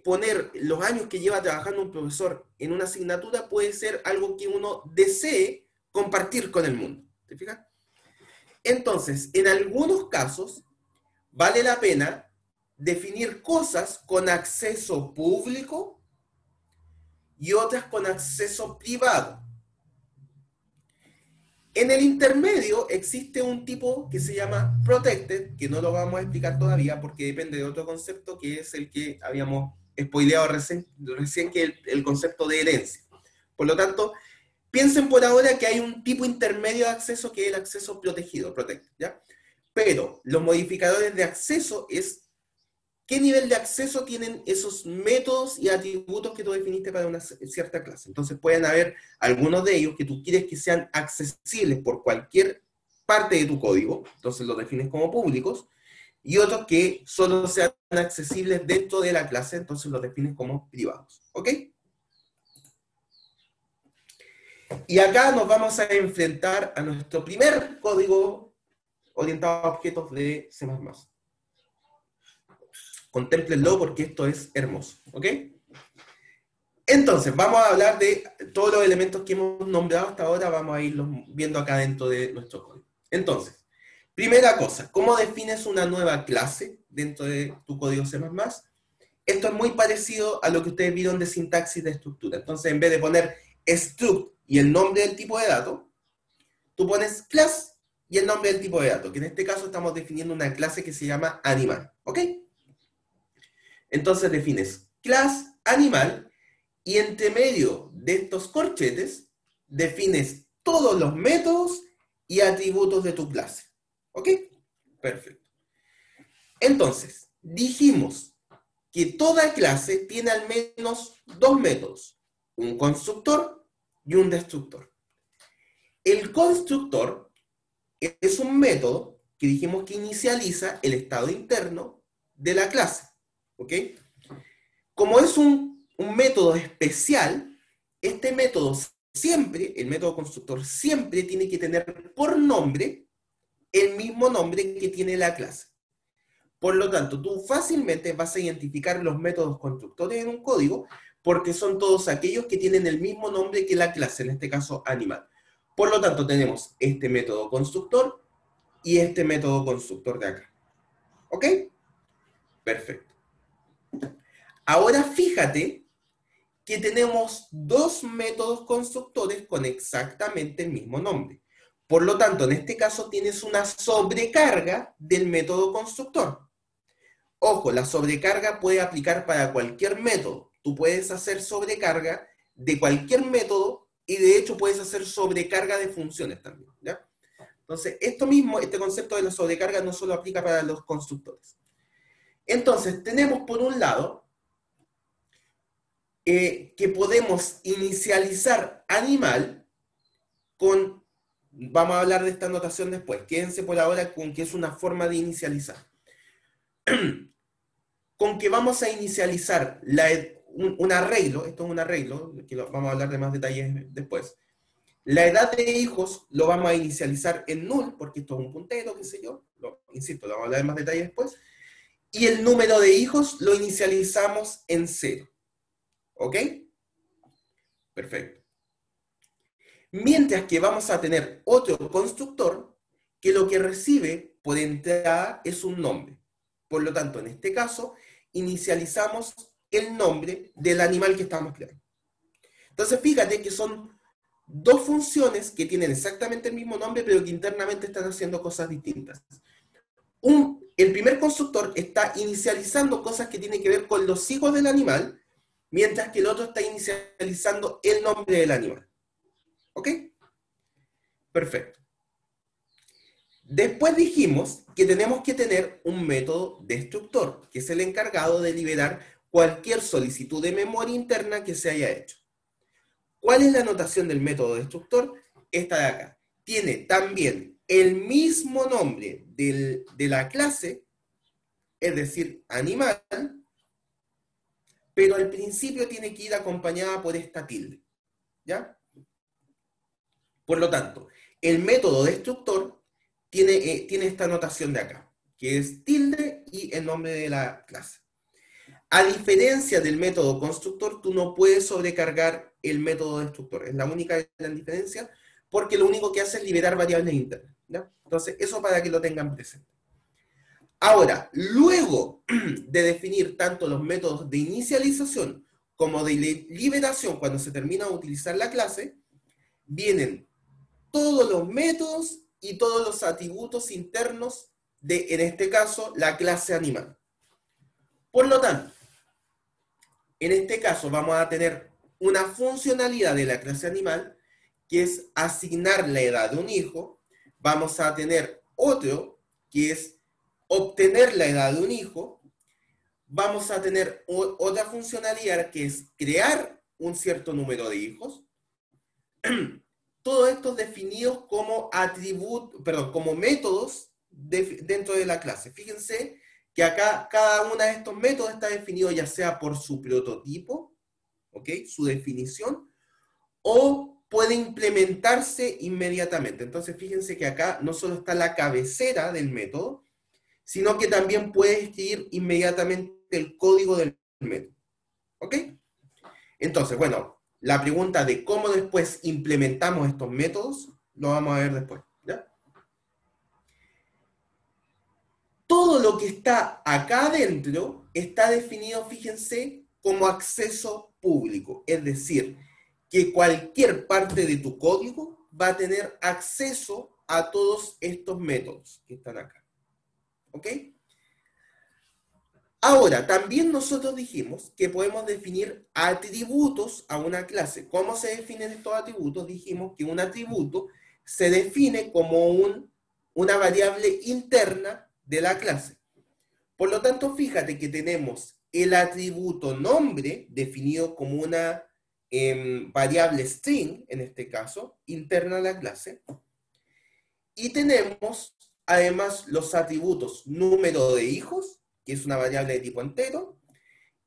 poner los años que lleva trabajando un profesor en una asignatura puede ser algo que uno desee compartir con el mundo. ¿Te fijas? Entonces, en algunos casos, vale la pena definir cosas con acceso público y otras con acceso privado. En el intermedio existe un tipo que se llama protected, que no lo vamos a explicar todavía porque depende de otro concepto que es el que habíamos spoileado recién que es el concepto de herencia. Por lo tanto, piensen por ahora que hay un tipo intermedio de acceso que es el acceso protegido, protected, ¿ya? Pero los modificadores de acceso es qué nivel de acceso tienen esos métodos y atributos que tú definiste para una cierta clase. Entonces pueden haber algunos de ellos que tú quieres que sean accesibles por cualquier parte de tu código, entonces los defines como públicos, y otros que solo sean accesibles dentro de la clase, entonces los defines como privados. ¿Ok? Y acá nos vamos a enfrentar a nuestro primer código orientado a objetos de C++. Contémplenlo porque esto es hermoso. ¿Ok? Entonces, vamos a hablar de todos los elementos que hemos nombrado hasta ahora, vamos a irlos viendo acá dentro de nuestro código. Entonces, primera cosa, ¿cómo defines una nueva clase dentro de tu código C++? Esto es muy parecido a lo que ustedes vieron de sintaxis de estructura. Entonces, en vez de poner struct y el nombre del tipo de dato, tú pones class y el nombre del tipo de dato, que en este caso estamos definiendo una clase que se llama animal. ¿Ok? Entonces defines class animal y entre medio de estos corchetes defines todos los métodos y atributos de tu clase. ¿Ok? Perfecto. Entonces, dijimos que toda clase tiene al menos dos métodos, un constructor y un destructor. El constructor es un método que dijimos que inicializa el estado interno de la clase. ¿Ok? Como es un método especial, este método siempre, el método constructor siempre tiene que tener por nombre el mismo nombre que tiene la clase. Por lo tanto, tú fácilmente vas a identificar los métodos constructores en un código porque son todos aquellos que tienen el mismo nombre que la clase, en este caso animal. Por lo tanto, tenemos este método constructor y este método constructor de acá. ¿Ok? Perfecto. Ahora fíjate que tenemos dos métodos constructores con exactamente el mismo nombre. Por lo tanto, en este caso tienes una sobrecarga del método constructor. Ojo, la sobrecarga puede aplicar para cualquier método. Tú puedes hacer sobrecarga de cualquier método y de hecho puedes hacer sobrecarga de funciones también, ¿ya? Entonces, esto mismo, este concepto de la sobrecarga no solo aplica para los constructores. Entonces, tenemos por un lado que podemos inicializar animal con, vamos a hablar de esta notación después, quédense por ahora con que es una forma de inicializar. Con que vamos a inicializar un arreglo, esto es un arreglo, que vamos a hablar de más detalles después. La edad de hijos lo vamos a inicializar en null, porque esto es un puntero, qué sé yo, insisto, lo vamos a hablar de más detalles después. Y el número de hijos lo inicializamos en 0. ¿Ok? Perfecto. Mientras que vamos a tener otro constructor que lo que recibe por entrada es un nombre. Por lo tanto, en este caso, inicializamos el nombre del animal que estamos creando. Entonces, fíjate que son dos funciones que tienen exactamente el mismo nombre, pero que internamente están haciendo cosas distintas. El primer constructor está inicializando cosas que tienen que ver con los hijos del animal, mientras que el otro está inicializando el nombre del animal. ¿Ok? Perfecto. Después dijimos que tenemos que tener un método destructor, que es el encargado de liberar cualquier solicitud de memoria interna que se haya hecho. ¿Cuál es la notación del método destructor? Esta de acá. Tiene también el mismo nombre de la clase, es decir, animal, pero al principio tiene que ir acompañada por esta tilde. ¿Ya? Por lo tanto, el método destructor tiene esta notación de acá, que es tilde y el nombre de la clase. A diferencia del método constructor, tú no puedes sobrecargar el método destructor. Es la única gran diferencia, porque lo único que hace es liberar variables internas, ¿ya? Entonces, eso para que lo tengan presente. Ahora, luego de definir tanto los métodos de inicialización como de liberación cuando se termina de utilizar la clase, vienen todos los métodos y todos los atributos internos de, en este caso, la clase animal. Por lo tanto, en este caso vamos a tener una funcionalidad de la clase animal, que es asignar la edad de un hijo. Vamos a tener otro, que es obtener la edad de un hijo. vamos a tener otra funcionalidad que es crear un cierto número de hijos. Todo esto definidos como como métodos dentro de la clase. Fíjense que acá cada uno de estos métodos está definido ya sea por su prototipo, ¿ok? Su definición, o puede implementarse inmediatamente. Entonces fíjense que acá no solo está la cabecera del método, sino que también puede escribir inmediatamente el código del método. ¿Ok? Entonces, bueno, la pregunta de cómo después implementamos estos métodos, lo vamos a ver después. ¿Ya? Todo lo que está acá adentro está definido, fíjense, como acceso público. Es decir, que cualquier parte de tu código va a tener acceso a todos estos métodos que están acá. ¿Ok? Ahora, también nosotros dijimos que podemos definir atributos a una clase. ¿Cómo se definen estos atributos? Dijimos que un atributo se define como una variable interna de la clase. Por lo tanto, fíjate que tenemos el atributo nombre definido como una variable string, en este caso, interna a la clase. Y tenemos además los atributos número de hijos, que es una variable de tipo entero,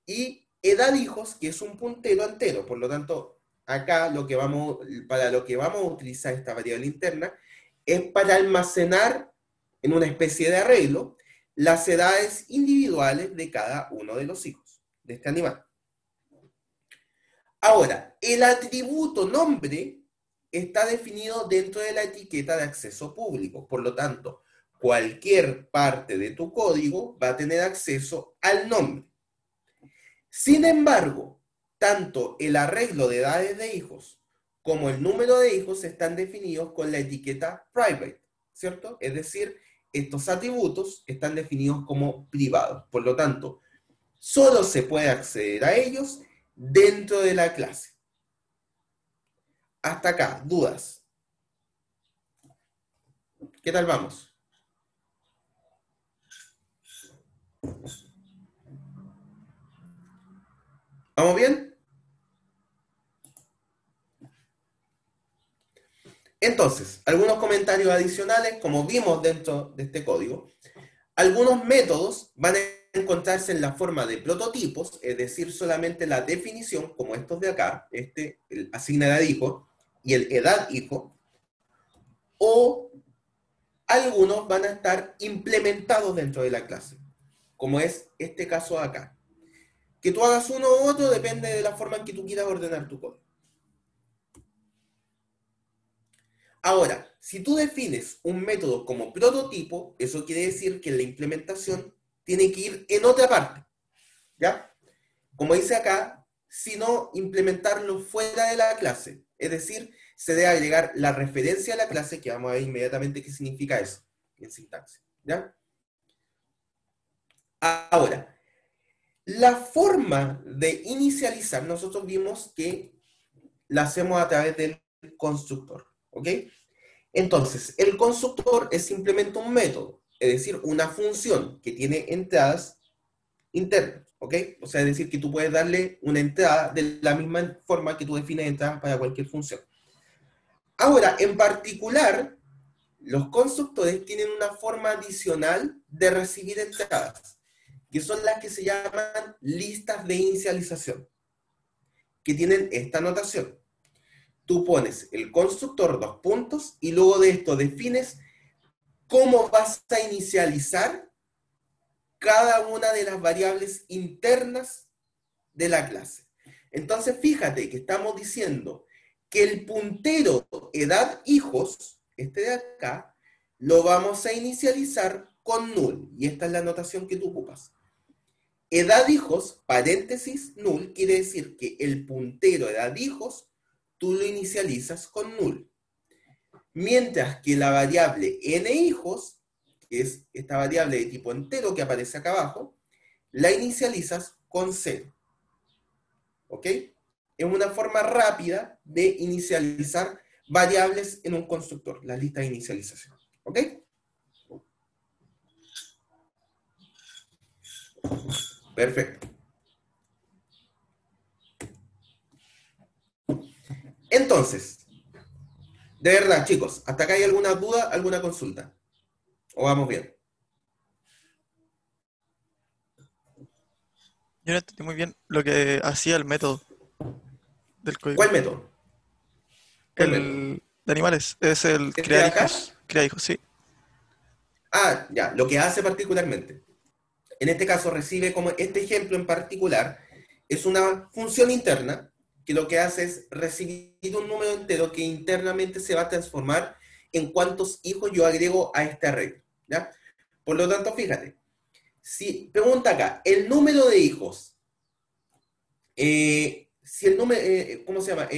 y edad hijos, que es un puntero entero. Por lo tanto, acá para lo que vamos a utilizar esta variable interna es para almacenar en una especie de arreglo las edades individuales de cada uno de los hijos de este animal. Ahora, el atributo nombre está definido dentro de la etiqueta de acceso público. Por lo tanto, cualquier parte de tu código va a tener acceso al nombre. Sin embargo, tanto el arreglo de edades de hijos como el número de hijos están definidos con la etiqueta private, ¿cierto? Es decir, estos atributos están definidos como privados. Por lo tanto, solo se puede acceder a ellos dentro de la clase. Hasta acá, ¿dudas? ¿Qué tal vamos? ¿Vamos bien? Entonces, algunos comentarios adicionales, como vimos dentro de este código. Algunos métodos van a encontrarse en la forma de prototipos, es decir, solamente la definición, como estos de acá, el asigna edad hijo y el edad hijo, o algunos van a estar implementados dentro de la clase, como es este caso acá. Que tú hagas uno u otro depende de la forma en que tú quieras ordenar tu código. Ahora, si tú defines un método como prototipo, eso quiere decir que la implementación tiene que ir en otra parte, ¿ya? Como dice acá, sino implementarlo fuera de la clase. Es decir, se debe agregar la referencia a la clase, que vamos a ver inmediatamente qué significa eso en sintaxis, ¿ya? Ahora, la forma de inicializar, nosotros vimos que la hacemos a través del constructor, ¿ok? Entonces, el constructor es simplemente un método, es decir, una función que tiene entradas internas, ¿ok? O sea, es decir, que tú puedes darle una entrada de la misma forma que tú defines entradas para cualquier función. Ahora, en particular, los constructores tienen una forma adicional de recibir entradas, que son las que se llaman listas de inicialización, que tienen esta notación. Tú pones el constructor 2 puntos y luego de esto defines cómo vas a inicializar cada una de las variables internas de la clase. Entonces, fíjate que estamos diciendo que el puntero edad hijos, este de acá, lo vamos a inicializar con null. Y esta es la notación que tú ocupas. Edad hijos, paréntesis, null, quiere decir que el puntero edad hijos tú lo inicializas con null. Mientras que la variable n hijos, que es esta variable de tipo entero que aparece acá abajo, la inicializas con 0. ¿Ok? Es una forma rápida de inicializar variables en un constructor, la lista de inicialización. ¿Ok? Perfecto. Entonces, de verdad, chicos, ¿hasta acá hay alguna duda, alguna consulta? ¿O vamos bien? Yo no entendí muy bien lo que hacía el método del código. ¿Cuál método? ¿Cuál método? El de animales, es el ¿Este de crear acá? hijos. Crear hijos, sí. Ah, ya, lo que hace particularmente. En este caso recibe como este ejemplo en particular, es una función interna que lo que hace es recibir un número entero que internamente se va a transformar en cuántos hijos yo agrego a este arreglo, ¿ya? Por lo tanto, fíjate, si pregunta acá, el número de hijos, si el número, ¿cómo se llama?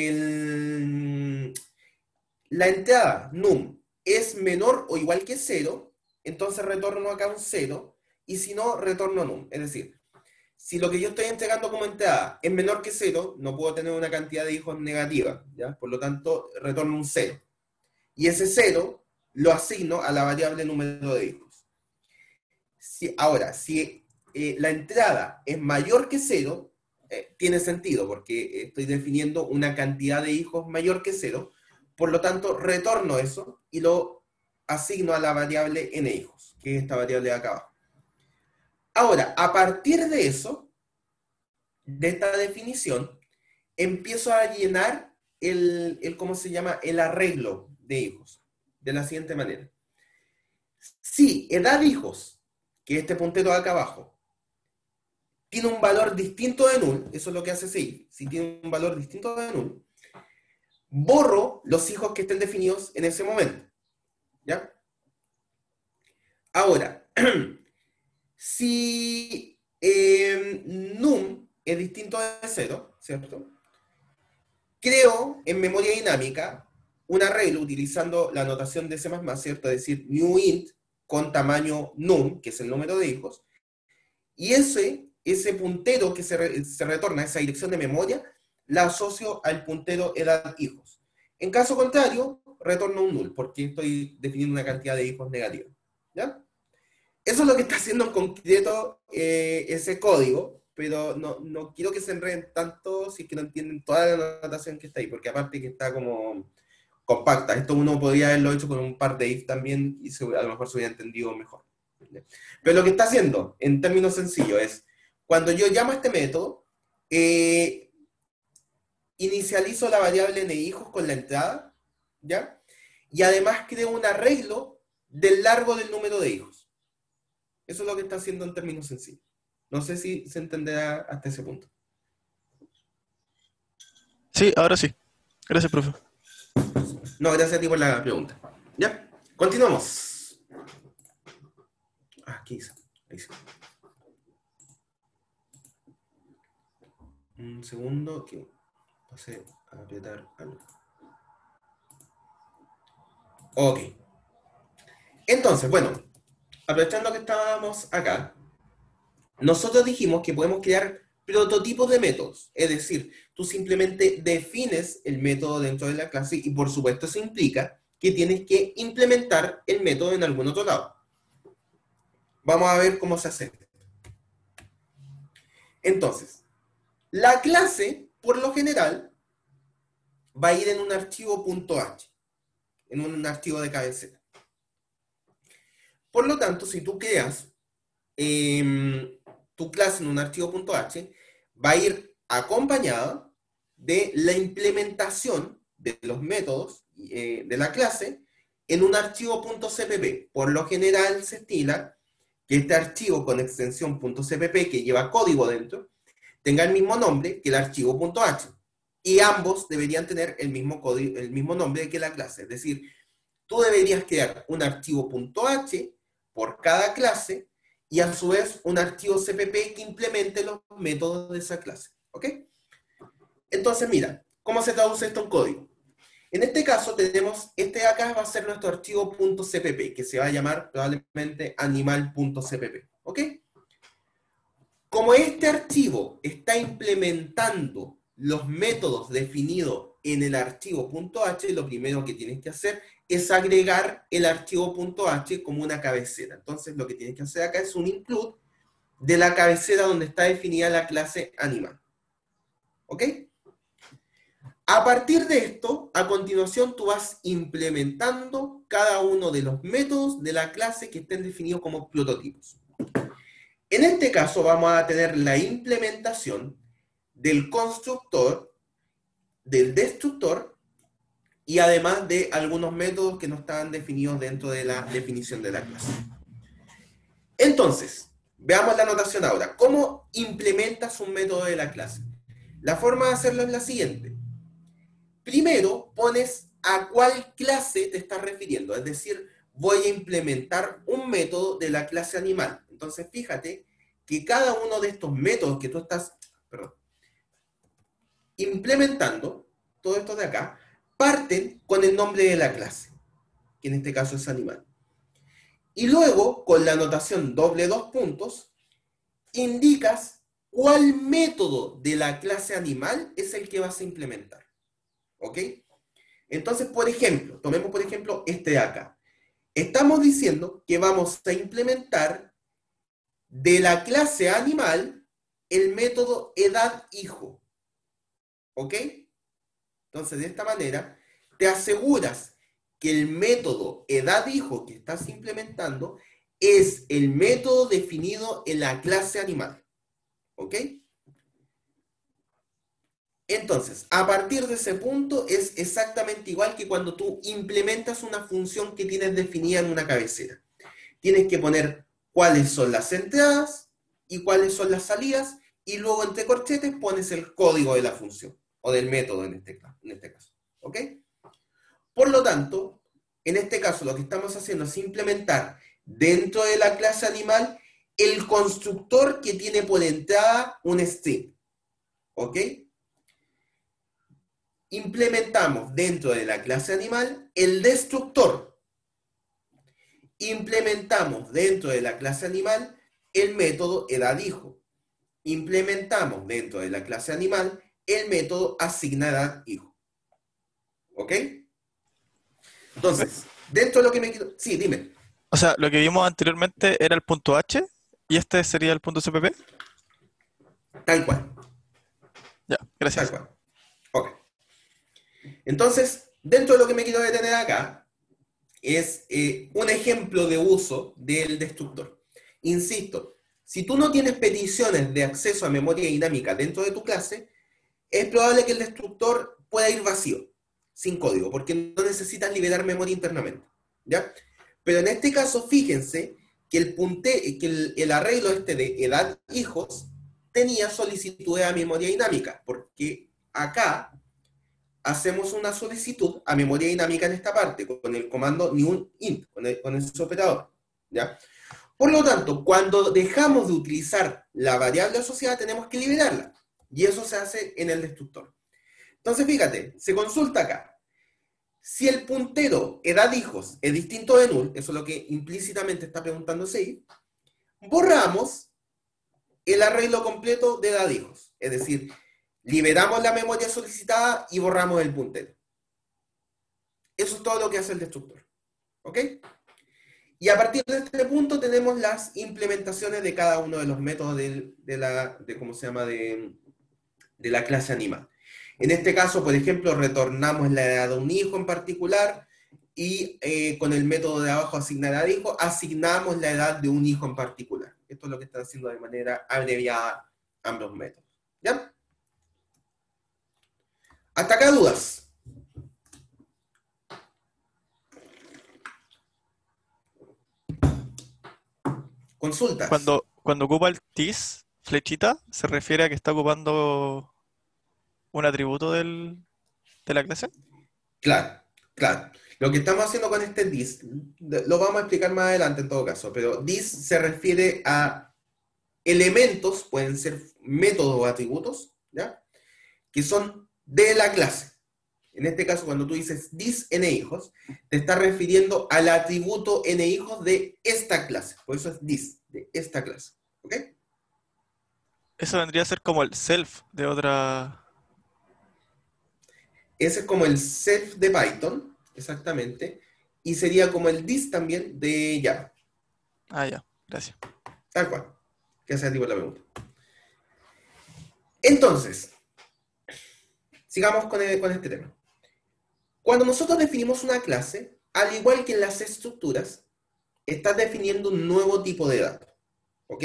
La entrada num es menor o igual que cero, entonces retorno acá un cero, y si no, retorno num. Es decir, si lo que yo estoy entregando como entrada es menor que cero, no puedo tener una cantidad de hijos negativa, ¿ya? Por lo tanto, retorno un cero. Y ese cero lo asigno a la variable número de hijos. Ahora, si la entrada es mayor que cero, tiene sentido, porque estoy definiendo una cantidad de hijos mayor que cero, por lo tanto, retorno eso y lo asigno a la variable n hijos, que es esta variable de acá abajo. Ahora, a partir de eso, de esta definición, empiezo a llenar ¿cómo se llama? El arreglo de hijos, de la siguiente manera. Si edad de hijos, que es este puntero de acá abajo, tiene un valor distinto de null, eso es lo que hace si tiene un valor distinto de null, borro los hijos que estén definidos en ese momento, ¿ya? Ahora, si num es distinto de 0, ¿cierto? Creo en memoria dinámica un arreglo utilizando la notación de C++, ¿cierto? Es decir, new int con tamaño num, que es el número de hijos, y ese puntero que se retorna a esa dirección de memoria, la asocio al puntero edad hijos. En caso contrario, retorno un null, porque estoy definiendo una cantidad de hijos negativa, ¿ya? Eso es lo que está haciendo en concreto ese código, pero no quiero que se enreden tanto si es que no entienden toda la notación que está ahí, porque aparte que está como compacta. Esto uno podría haberlo hecho con un par de if también y a lo mejor se hubiera entendido mejor. Pero lo que está haciendo, en términos sencillos, es cuando yo llamo a este método, inicializo la variable nhijos con la entrada, ¿ya? Y además creo un arreglo del largo del número de hijos. Eso es lo que está haciendo en términos sencillos. No sé si se entenderá hasta ese punto. Sí, ahora sí. Gracias, profe. No, gracias a ti por la pregunta. ¿Ya? Continuamos. Aquí está. Ahí sí. Un segundo que pasé a apretar algo. Ok. Entonces, bueno, aprovechando que estábamos acá, nosotros dijimos que podemos crear prototipos de métodos. Es decir, tú simplemente defines el método dentro de la clase y por supuesto eso implica que tienes que implementar el método en algún otro lado. Vamos a ver cómo se hace. Entonces, la clase, por lo general, va a ir en un archivo .h, en un archivo de cabecera. Por lo tanto, si tú creas tu clase en un archivo .h, va a ir acompañada de la implementación de los métodos de la clase en un archivo .cpp. Por lo general se estila que este archivo con extensión .cpp, que lleva código dentro, tenga el mismo nombre que el archivo .h. Y ambos deberían tener el mismo código, el mismo nombre que la clase. Es decir, tú deberías crear un archivo .h por cada clase y a su vez un archivo CPP que implemente los métodos de esa clase. ¿Ok? Entonces, mira, ¿cómo se traduce esto en código? En este caso tenemos, este de acá va a ser nuestro archivo .cpp, que se va a llamar probablemente animal.cpp. ¿Ok? Como este archivo está implementando los métodos definidos en el archivo .h, lo primero que tienes que hacer es agregar el archivo .h como una cabecera. Entonces lo que tienes que hacer acá es un include de la cabecera donde está definida la clase animal. ¿Ok? A partir de esto, a continuación tú vas implementando cada uno de los métodos de la clase que estén definidos como prototipos. En este caso vamos a tener la implementación del constructor, del destructor y además de algunos métodos que no estaban definidos dentro de la definición de la clase. Entonces, veamos la notación ahora. ¿Cómo implementas un método de la clase? La forma de hacerlo es la siguiente. Primero, pones a cuál clase te estás refiriendo. Es decir, voy a implementar un método de la clase animal. Entonces, fíjate que cada uno de estos métodos que tú estás implementando, todo esto de acá, parten con el nombre de la clase, que en este caso es animal. Y luego, con la notación doble dos puntos, indicas cuál método de la clase animal es el que vas a implementar. ¿Ok? Entonces, por ejemplo, tomemos por ejemplo este de acá. Estamos diciendo que vamos a implementar de la clase animal el método edad hijo. ¿Ok? Entonces, de esta manera, te aseguras que el método edad hijo que estás implementando es el método definido en la clase animal. ¿Ok? Entonces, a partir de ese punto es exactamente igual que cuando tú implementas una función que tienes definida en una cabecera. Tienes que poner cuáles son las entradas y cuáles son las salidas y luego entre corchetes pones el código de la función o del método en este caso. ¿Ok? Por lo tanto, en este caso lo que estamos haciendo es implementar dentro de la clase animal el constructor que tiene por entrada un string. ¿Ok? Implementamos dentro de la clase animal el destructor. Implementamos dentro de la clase animal el método edadHijo. Implementamos dentro de la clase animal el método asignaEdadHijo. ¿Ok? Entonces, dentro de lo que me quiero... Sí, dime. O sea, lo que vimos anteriormente era el punto H y este sería el punto CPP. Tal cual. Ya, gracias. Tal cual. Ok. Entonces, dentro de lo que me quiero detener acá, es un ejemplo de uso del destructor. Insisto, si tú no tienes peticiones de acceso a memoria dinámica dentro de tu clase, es probable que el destructor pueda ir vacío, sin código, porque no necesitas liberar memoria internamente. ¿Ya? Pero en este caso, fíjense que el arreglo este de edad hijos tenía solicitud a memoria dinámica, porque acá hacemos una solicitud a memoria dinámica en esta parte, con el comando newInt, con ese operador. ¿Ya? Por lo tanto, cuando dejamos de utilizar la variable asociada, tenemos que liberarla. Y eso se hace en el destructor. Entonces, fíjate, se consulta acá. Si el puntero edadHijos es distinto de null, eso es lo que implícitamente está preguntándose ahí, borramos el arreglo completo de edadHijos. Es decir, liberamos la memoria solicitada y borramos el puntero. Eso es todo lo que hace el destructor. ¿Ok? Y a partir de este punto tenemos las implementaciones de cada uno de los métodos de la clase animal. En este caso, por ejemplo, retornamos la edad de un hijo en particular y con el método de abajo asignaEdadHijo, asignamos la edad de un hijo en particular. Esto es lo que están haciendo de manera abreviada ambos métodos. ¿Ya? ¿Hasta acá dudas? Consultas. Cuando ocupa el TIS, flechita, se refiere a que está ocupando un atributo de la clase. Claro, claro. Lo que estamos haciendo con este this, lo vamos a explicar más adelante en todo caso, pero this se refiere a elementos, pueden ser métodos o atributos, ¿ya? Que son de la clase. En este caso, cuando tú dices this nhijos, te estás refiriendo al atributo nhijos de esta clase. Por eso es this, de esta clase. ¿Ok? Eso vendría a ser como el self de otra... Ese es como el self de Python, exactamente, y sería como el this también de Java. Ah, ya, gracias. Tal cual. que sea el tipo de la pregunta. Entonces, sigamos con este tema. Cuando nosotros definimos una clase, al igual que en las estructuras, estás definiendo un nuevo tipo de dato. ¿Ok?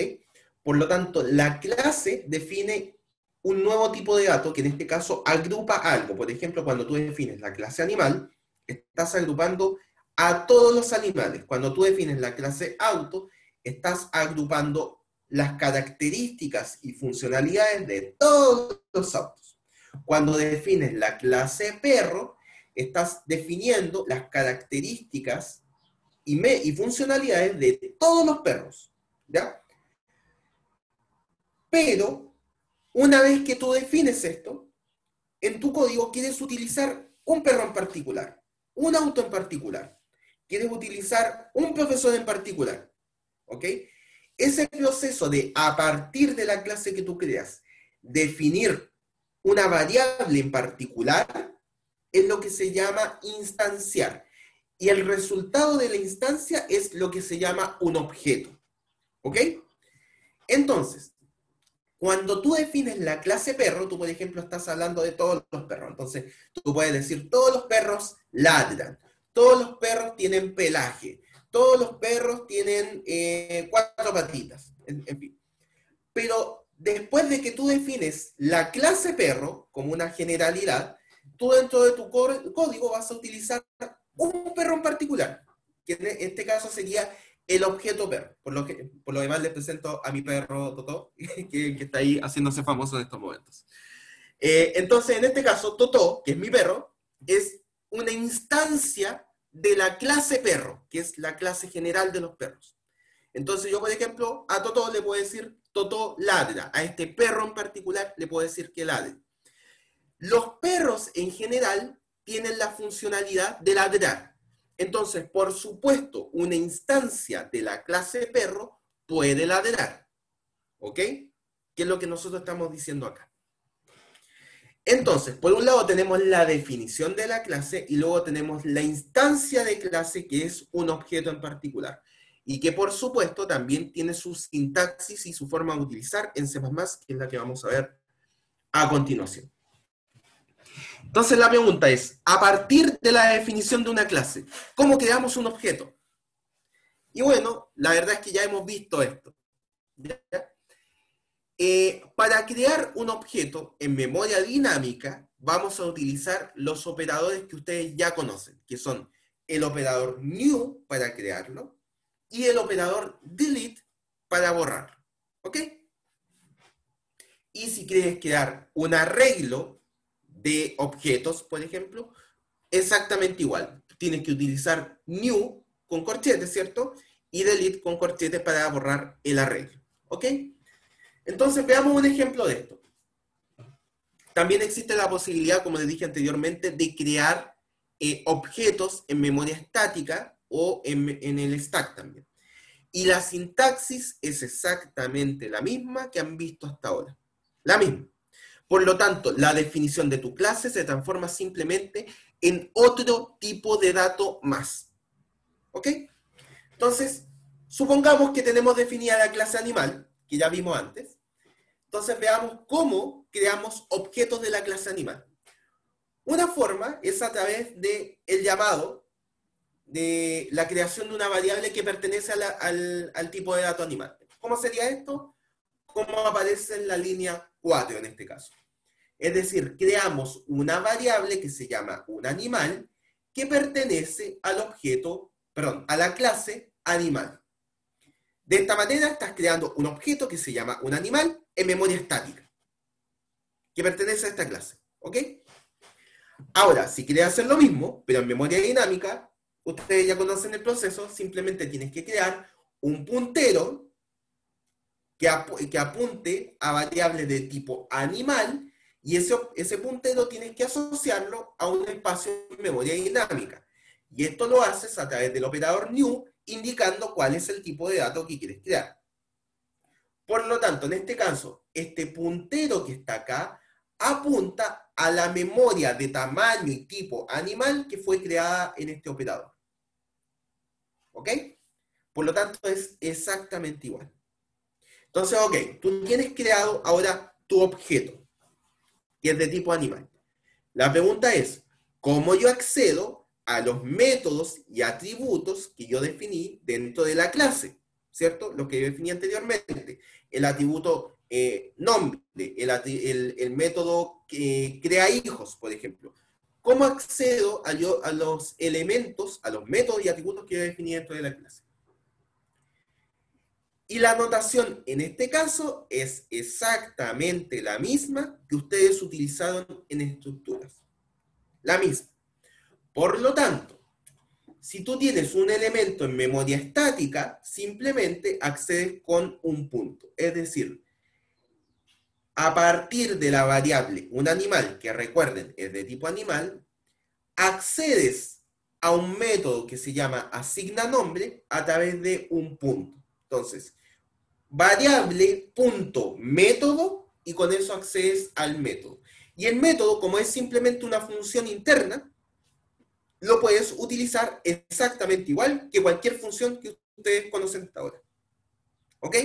Por lo tanto, la clase define un nuevo tipo de dato que en este caso agrupa algo. Por ejemplo, cuando tú defines la clase animal, estás agrupando a todos los animales. Cuando tú defines la clase auto, estás agrupando las características y funcionalidades de todos los autos. Cuando defines la clase perro, estás definiendo las características y funcionalidades de todos los perros. ¿Ya? Pero, una vez que tú defines esto, en tu código quieres utilizar un perro en particular, un auto en particular, quieres utilizar un profesor en particular, ¿ok? Ese proceso de, a partir de la clase que tú creas, definir una variable en particular, es lo que se llama instanciar. Y el resultado de la instancia es lo que se llama un objeto, ¿ok? Entonces, cuando tú defines la clase perro, tú por ejemplo estás hablando de todos los perros. Entonces, tú puedes decir, todos los perros ladran, todos los perros tienen pelaje, todos los perros tienen 4 patitas, en fin. Pero después de que tú defines la clase perro como una generalidad, tú dentro de tu código vas a utilizar un perro en particular, que en este caso sería el objeto perro. Por lo demás les presento a mi perro Totó, que está ahí haciéndose famoso en estos momentos. Entonces, en este caso, Totó, que es mi perro, es una instancia de la clase perro, que es la clase general de los perros. Entonces yo, por ejemplo, a Totó le puedo decir Totó ladra. A este perro en particular le puedo decir que ladre. Los perros en general tienen la funcionalidad de ladrar. Entonces, por supuesto, una instancia de la clase perro puede ladrar. ¿Ok? Que es lo que nosotros estamos diciendo acá. Entonces, por un lado tenemos la definición de la clase y luego tenemos la instancia de clase, que es un objeto en particular. Y que por supuesto también tiene su sintaxis y su forma de utilizar en C++, que es la que vamos a ver a continuación. Entonces la pregunta es, a partir de la definición de una clase, ¿cómo creamos un objeto? Y bueno, la verdad es que ya hemos visto esto. Para crear un objeto en memoria dinámica, vamos a utilizar los operadores que ustedes ya conocen, que son el operador new para crearlo y el operador delete para borrarlo. ¿Ok? Y si quieres crear un arreglo de objetos, por ejemplo, exactamente igual. Tienes que utilizar new con corchete, ¿cierto? Y delete con corchete para borrar el arreglo. ¿Ok? Entonces veamos un ejemplo de esto. También existe la posibilidad, como les dije anteriormente, de crear objetos en memoria estática o en el stack también. Y la sintaxis es exactamente la misma que han visto hasta ahora. La misma. Por lo tanto, la definición de tu clase se transforma simplemente en otro tipo de dato más. ¿Ok? Entonces, supongamos que tenemos definida la clase animal, que ya vimos antes. Entonces veamos cómo creamos objetos de la clase animal. Una forma es a través del llamado de la creación de una variable que pertenece al tipo de dato animal. ¿Cómo sería esto? Como aparece en la línea 4 en este caso. Es decir, creamos una variable que se llama un animal que pertenece al objeto, perdón, a la clase animal. De esta manera estás creando un objeto que se llama un animal en memoria estática, que pertenece a esta clase. ¿Ok? Ahora, si quieres hacer lo mismo, pero en memoria dinámica, ustedes ya conocen el proceso, simplemente tienes que crear un puntero que apunte a variables de tipo animal, y ese puntero tienes que asociarlo a un espacio en memoria dinámica. Y esto lo haces a través del operador new, indicando cuál es el tipo de dato que quieres crear. Por lo tanto, en este caso, este puntero que está acá apunta a la memoria de tamaño y tipo animal que fue creada en este operador. ¿Ok? Por lo tanto, es exactamente igual. Entonces, ok, tú tienes creado ahora tu objeto, que es de tipo animal. La pregunta es, ¿cómo yo accedo a los métodos y atributos que yo definí dentro de la clase? ¿Cierto? Lo que yo definí anteriormente. El atributo nombre, el método que crea hijos, por ejemplo. ¿Cómo accedo a los elementos, a los métodos y atributos que yo definí dentro de la clase? Y la notación en este caso es exactamente la misma que ustedes utilizaron en estructuras. La misma. Por lo tanto, si tú tienes un elemento en memoria estática, simplemente accedes con un punto. Es decir, a partir de la variable un animal, que recuerden es de tipo animal, accedes a un método que se llama asigna nombre a través de un punto. Entonces, variable punto método y con eso accedes al método. Y el método, como es simplemente una función interna, lo puedes utilizar exactamente igual que cualquier función que ustedes conocen hasta ahora. ¿Ok?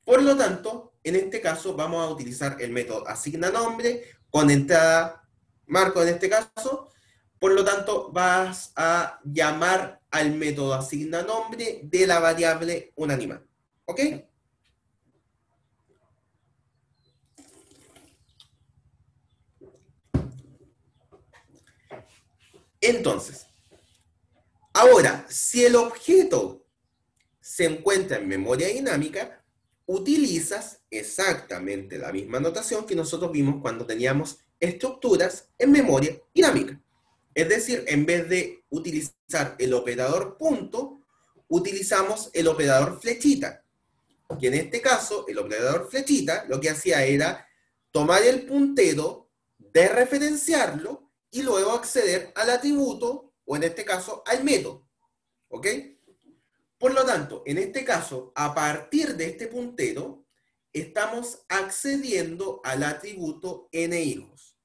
Por lo tanto, en este caso vamos a utilizar el método asigna nombre con entrada marco en este caso. Por lo tanto, vas a llamar al método asigna nombre de la variable un animal. ¿Ok? Entonces, ahora, si el objeto se encuentra en memoria dinámica, utilizas exactamente la misma notación que nosotros vimos cuando teníamos estructuras en memoria dinámica. Es decir, en vez de utilizar el operador punto, utilizamos el operador flechita. Que en este caso, el operador flechita lo que hacía era tomar el puntero, desreferenciarlo y luego acceder al atributo, o en este caso, al método. ¿Ok? Por lo tanto, en este caso, a partir de este puntero, estamos accediendo al atributo n hijos.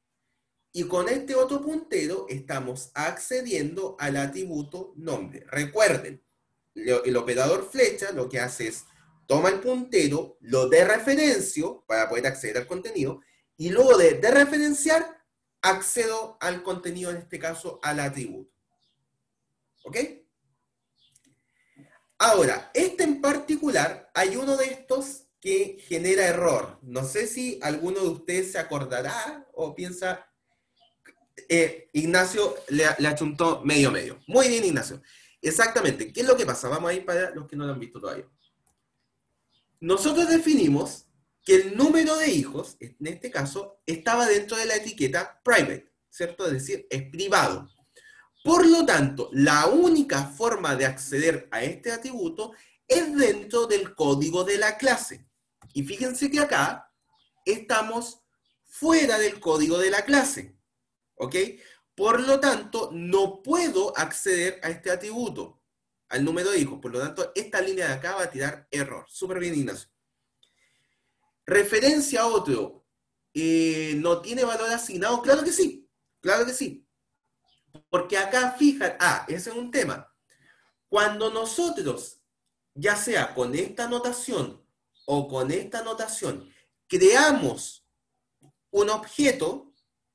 Y con este otro puntero estamos accediendo al atributo nombre. Recuerden, el operador flecha lo que hace es toma el puntero, lo dereferencio para poder acceder al contenido, y luego de dereferenciar, accedo al contenido, en este caso, al atributo. ¿Ok? Ahora, este en particular, hay uno de estos que genera error. No sé si alguno de ustedes se acordará o piensa... Ignacio le achuntó medio. Muy bien, Ignacio. Exactamente. ¿Qué es lo que pasa? Vamos a ir para los que no lo han visto todavía. Nosotros definimos que el número de hijos, en este caso, estaba dentro de la etiqueta private, ¿cierto? Es decir, es privado. Por lo tanto, la única forma de acceder a este atributo es dentro del código de la clase. Y fíjense que acá estamos fuera del código de la clase. ¿Ok? Por lo tanto, no puedo acceder a este atributo, al número de hijos. Por lo tanto, esta línea de acá va a tirar error. Súper bien, Ignacio. Referencia a otro. ¿No tiene valor asignado? Claro que sí. Claro que sí. Porque acá, fíjate, ese es un tema. Cuando nosotros, ya sea con esta notación o con esta notación, creamos un objeto,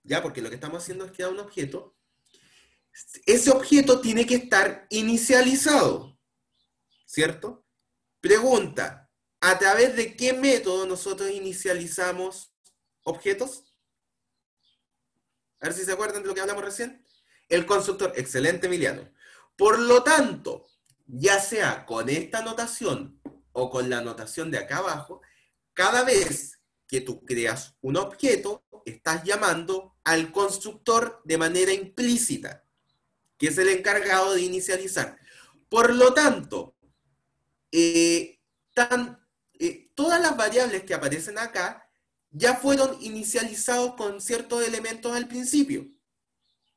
ya, porque lo que estamos haciendo es crear un objeto, ese objeto tiene que estar inicializado, ¿cierto? Pregunta, ¿a través de qué método nosotros inicializamos objetos? A ver si se acuerdan de lo que hablamos recién. El constructor, excelente, Emiliano. Por lo tanto, ya sea con esta notación o con la notación de acá abajo, cada vez que tú creas un objeto, estás llamando al constructor de manera implícita, que es el encargado de inicializar. Por lo tanto, todas las variables que aparecen acá ya fueron inicializados con ciertos elementos al principio,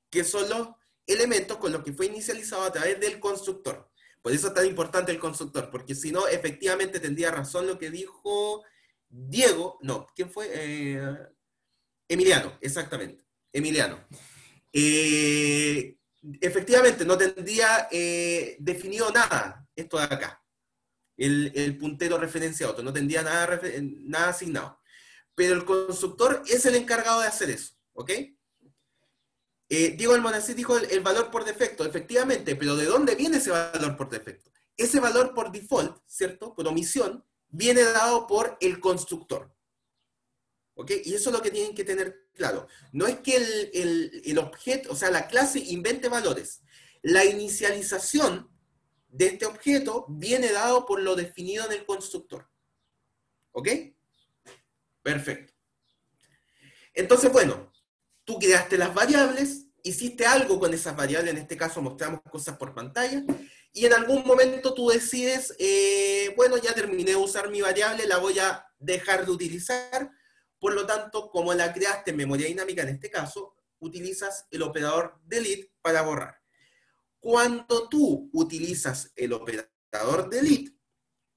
que son los elementos con los que fue inicializado a través del constructor. Por eso es tan importante el constructor, porque si no, efectivamente tendría razón lo que dijo Diego, no, ¿quién fue? Emiliano, exactamente, Emiliano. Efectivamente, no tendría definido nada esto de acá. el puntero referenciado, no tendría nada asignado. Pero el constructor es el encargado de hacer eso, ¿ok? Diego Almonacid dijo el valor por defecto, efectivamente, pero ¿de dónde viene ese valor por defecto? Ese valor por default, ¿cierto? Por omisión, viene dado por el constructor. ¿Ok? Y eso es lo que tienen que tener claro. No es que el objeto, o sea, la clase invente valores. La inicialización de este objeto viene dado por lo definido en el constructor. ¿Ok? Perfecto. Entonces, bueno, tú creaste las variables, hiciste algo con esas variables, en este caso mostramos cosas por pantalla, y en algún momento tú decides, bueno, ya terminé de usar mi variable, la voy a dejar de utilizar, por lo tanto, como la creaste en memoria dinámica, en este caso, utilizas el operador delete para borrar. Cuando tú utilizas el operador delete,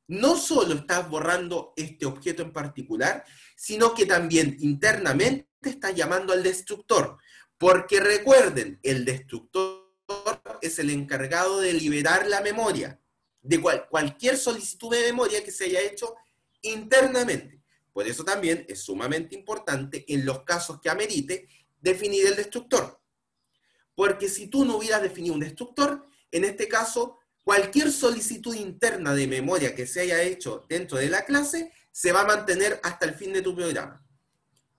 no solo estás borrando este objeto en particular, sino que también internamente estás llamando al destructor. Porque recuerden, el destructor es el encargado de liberar la memoria de cualquier solicitud de memoria que se haya hecho internamente. Por eso también es sumamente importante en los casos que amerite definir el destructor. Porque si tú no hubieras definido un destructor, en este caso, cualquier solicitud interna de memoria que se haya hecho dentro de la clase se va a mantener hasta el fin de tu programa.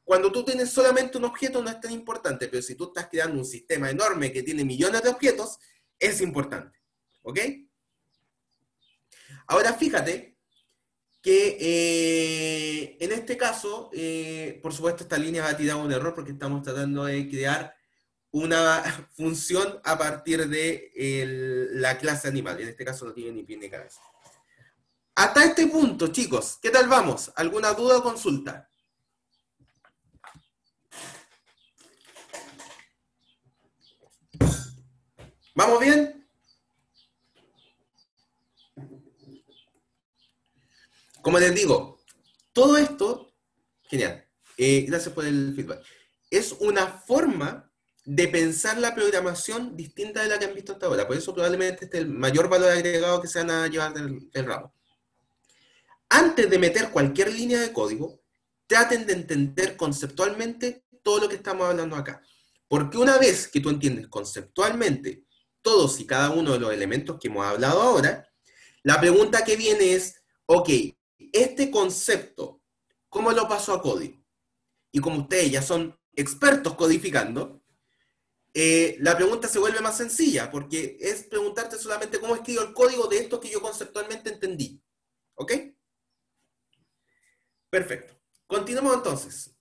Cuando tú tienes solamente un objeto no es tan importante, pero si tú estás creando un sistema enorme que tiene millones de objetos, es importante. ¿Ok? Ahora fíjate que en este caso, por supuesto esta línea va a tirar un error porque estamos tratando de crear una función a partir de la clase animal. En este caso no tiene ni pie ni cabeza. Hasta este punto, chicos, ¿qué tal vamos? ¿Alguna duda o consulta? ¿Vamos bien? Como les digo, todo esto, genial, gracias por el feedback, es una forma de pensar la programación distinta de la que han visto hasta ahora. Por eso probablemente este es el mayor valor agregado que se van a llevar del ramo. Antes de meter cualquier línea de código, traten de entender conceptualmente todo lo que estamos hablando acá. Porque una vez que tú entiendes conceptualmente todos y cada uno de los elementos que hemos hablado ahora, la pregunta que viene es, ok, este concepto, ¿cómo lo paso a código? Y como ustedes ya son expertos codificando, la pregunta se vuelve más sencilla, porque es preguntarte solamente cómo escribo el código de esto que yo conceptualmente entendí. ¿Ok? Perfecto. Continuamos entonces.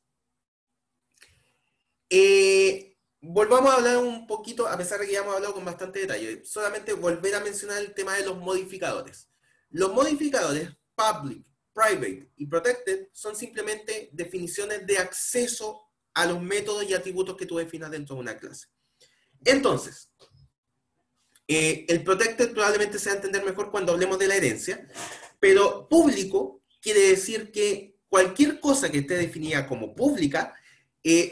Volvamos a hablar un poquito, a pesar de que ya hemos hablado con bastante detalle, solamente volver a mencionar el tema de los modificadores. Los modificadores, public, private y protected, son simplemente definiciones de acceso a los métodos y atributos que tú definas dentro de una clase. Entonces, el protected probablemente se va a entender mejor cuando hablemos de la herencia, pero público quiere decir que cualquier cosa que esté definida como pública,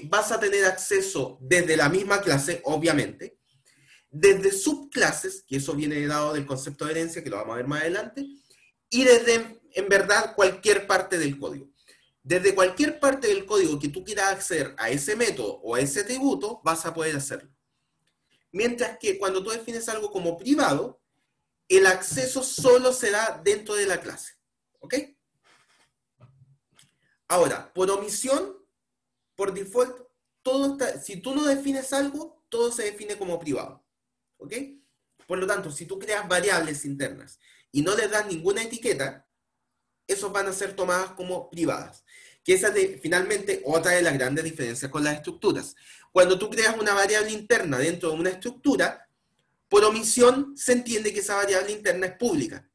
vas a tener acceso desde la misma clase, obviamente, desde subclases, que eso viene dado del concepto de herencia, que lo vamos a ver más adelante, y desde, en verdad, cualquier parte del código. Desde cualquier parte del código que tú quieras acceder a ese método o a ese atributo, vas a poder hacerlo. Mientras que cuando tú defines algo como privado, el acceso solo se da dentro de la clase. ¿Ok? Ahora, por omisión, por default, todo está, si tú no defines algo, todo se define como privado. ¿Ok? Por lo tanto, si tú creas variables internas y no les das ninguna etiqueta, esos van a ser tomadas como privadas. Que esa es finalmente otra de las grandes diferencias con las estructuras. Cuando tú creas una variable interna dentro de una estructura, por omisión se entiende que esa variable interna es pública,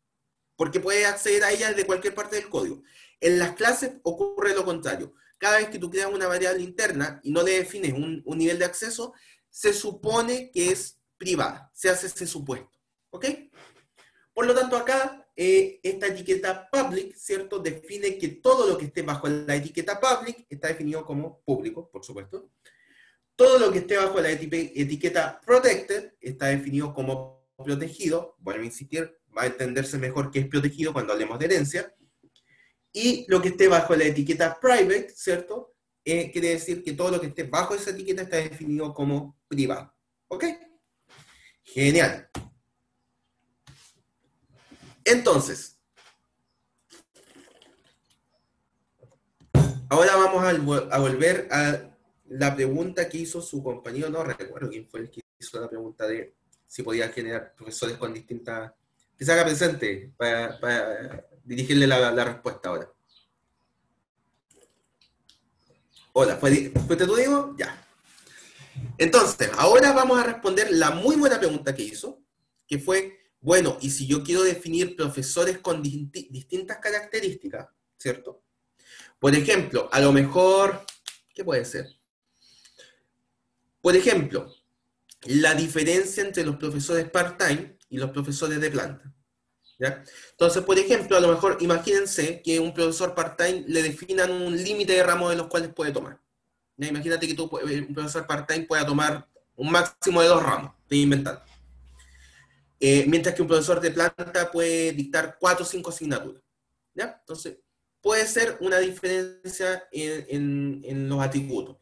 porque puedes acceder a ella desde cualquier parte del código. En las clases ocurre lo contrario. Cada vez que tú creas una variable interna y no le defines un nivel de acceso, se supone que es privada, se hace ese supuesto. ¿Ok? Por lo tanto, acá, esta etiqueta public, ¿cierto? Define que todo lo que esté bajo la etiqueta public está definido como público, por supuesto. Todo lo que esté bajo la etiqueta protected está definido como protegido. Vuelvo a insistir, va a entenderse mejor qué es protegido cuando hablemos de herencia. Y lo que esté bajo la etiqueta private, ¿cierto? Quiere decir que todo lo que esté bajo esa etiqueta está definido como privado. ¿Ok? Genial. Entonces, ahora vamos a volver a la pregunta que hizo su compañero, no recuerdo quién fue el que hizo la pregunta de si podía generar profesores con distintas... Que se haga presente para dirigirle la respuesta ahora. Hola, ¿fuiste tú, Diego? Ya. Entonces, ahora vamos a responder la muy buena pregunta que hizo, que fue, bueno, y si yo quiero definir profesores con distintas características, ¿cierto? Por ejemplo, a lo mejor, ¿qué puede ser? Por ejemplo, la diferencia entre los profesores part-time y los profesores de planta. ¿Ya? Entonces, por ejemplo, a lo mejor imagínense que un profesor part-time le definan un límite de ramos de los cuales puede tomar. ¿Ya? Imagínate que un profesor part-time pueda tomar un máximo de 2 ramos, estoy inventando. Mientras que un profesor de planta puede dictar 4 o 5 asignaturas. ¿Ya? Entonces, puede ser una diferencia en los atributos.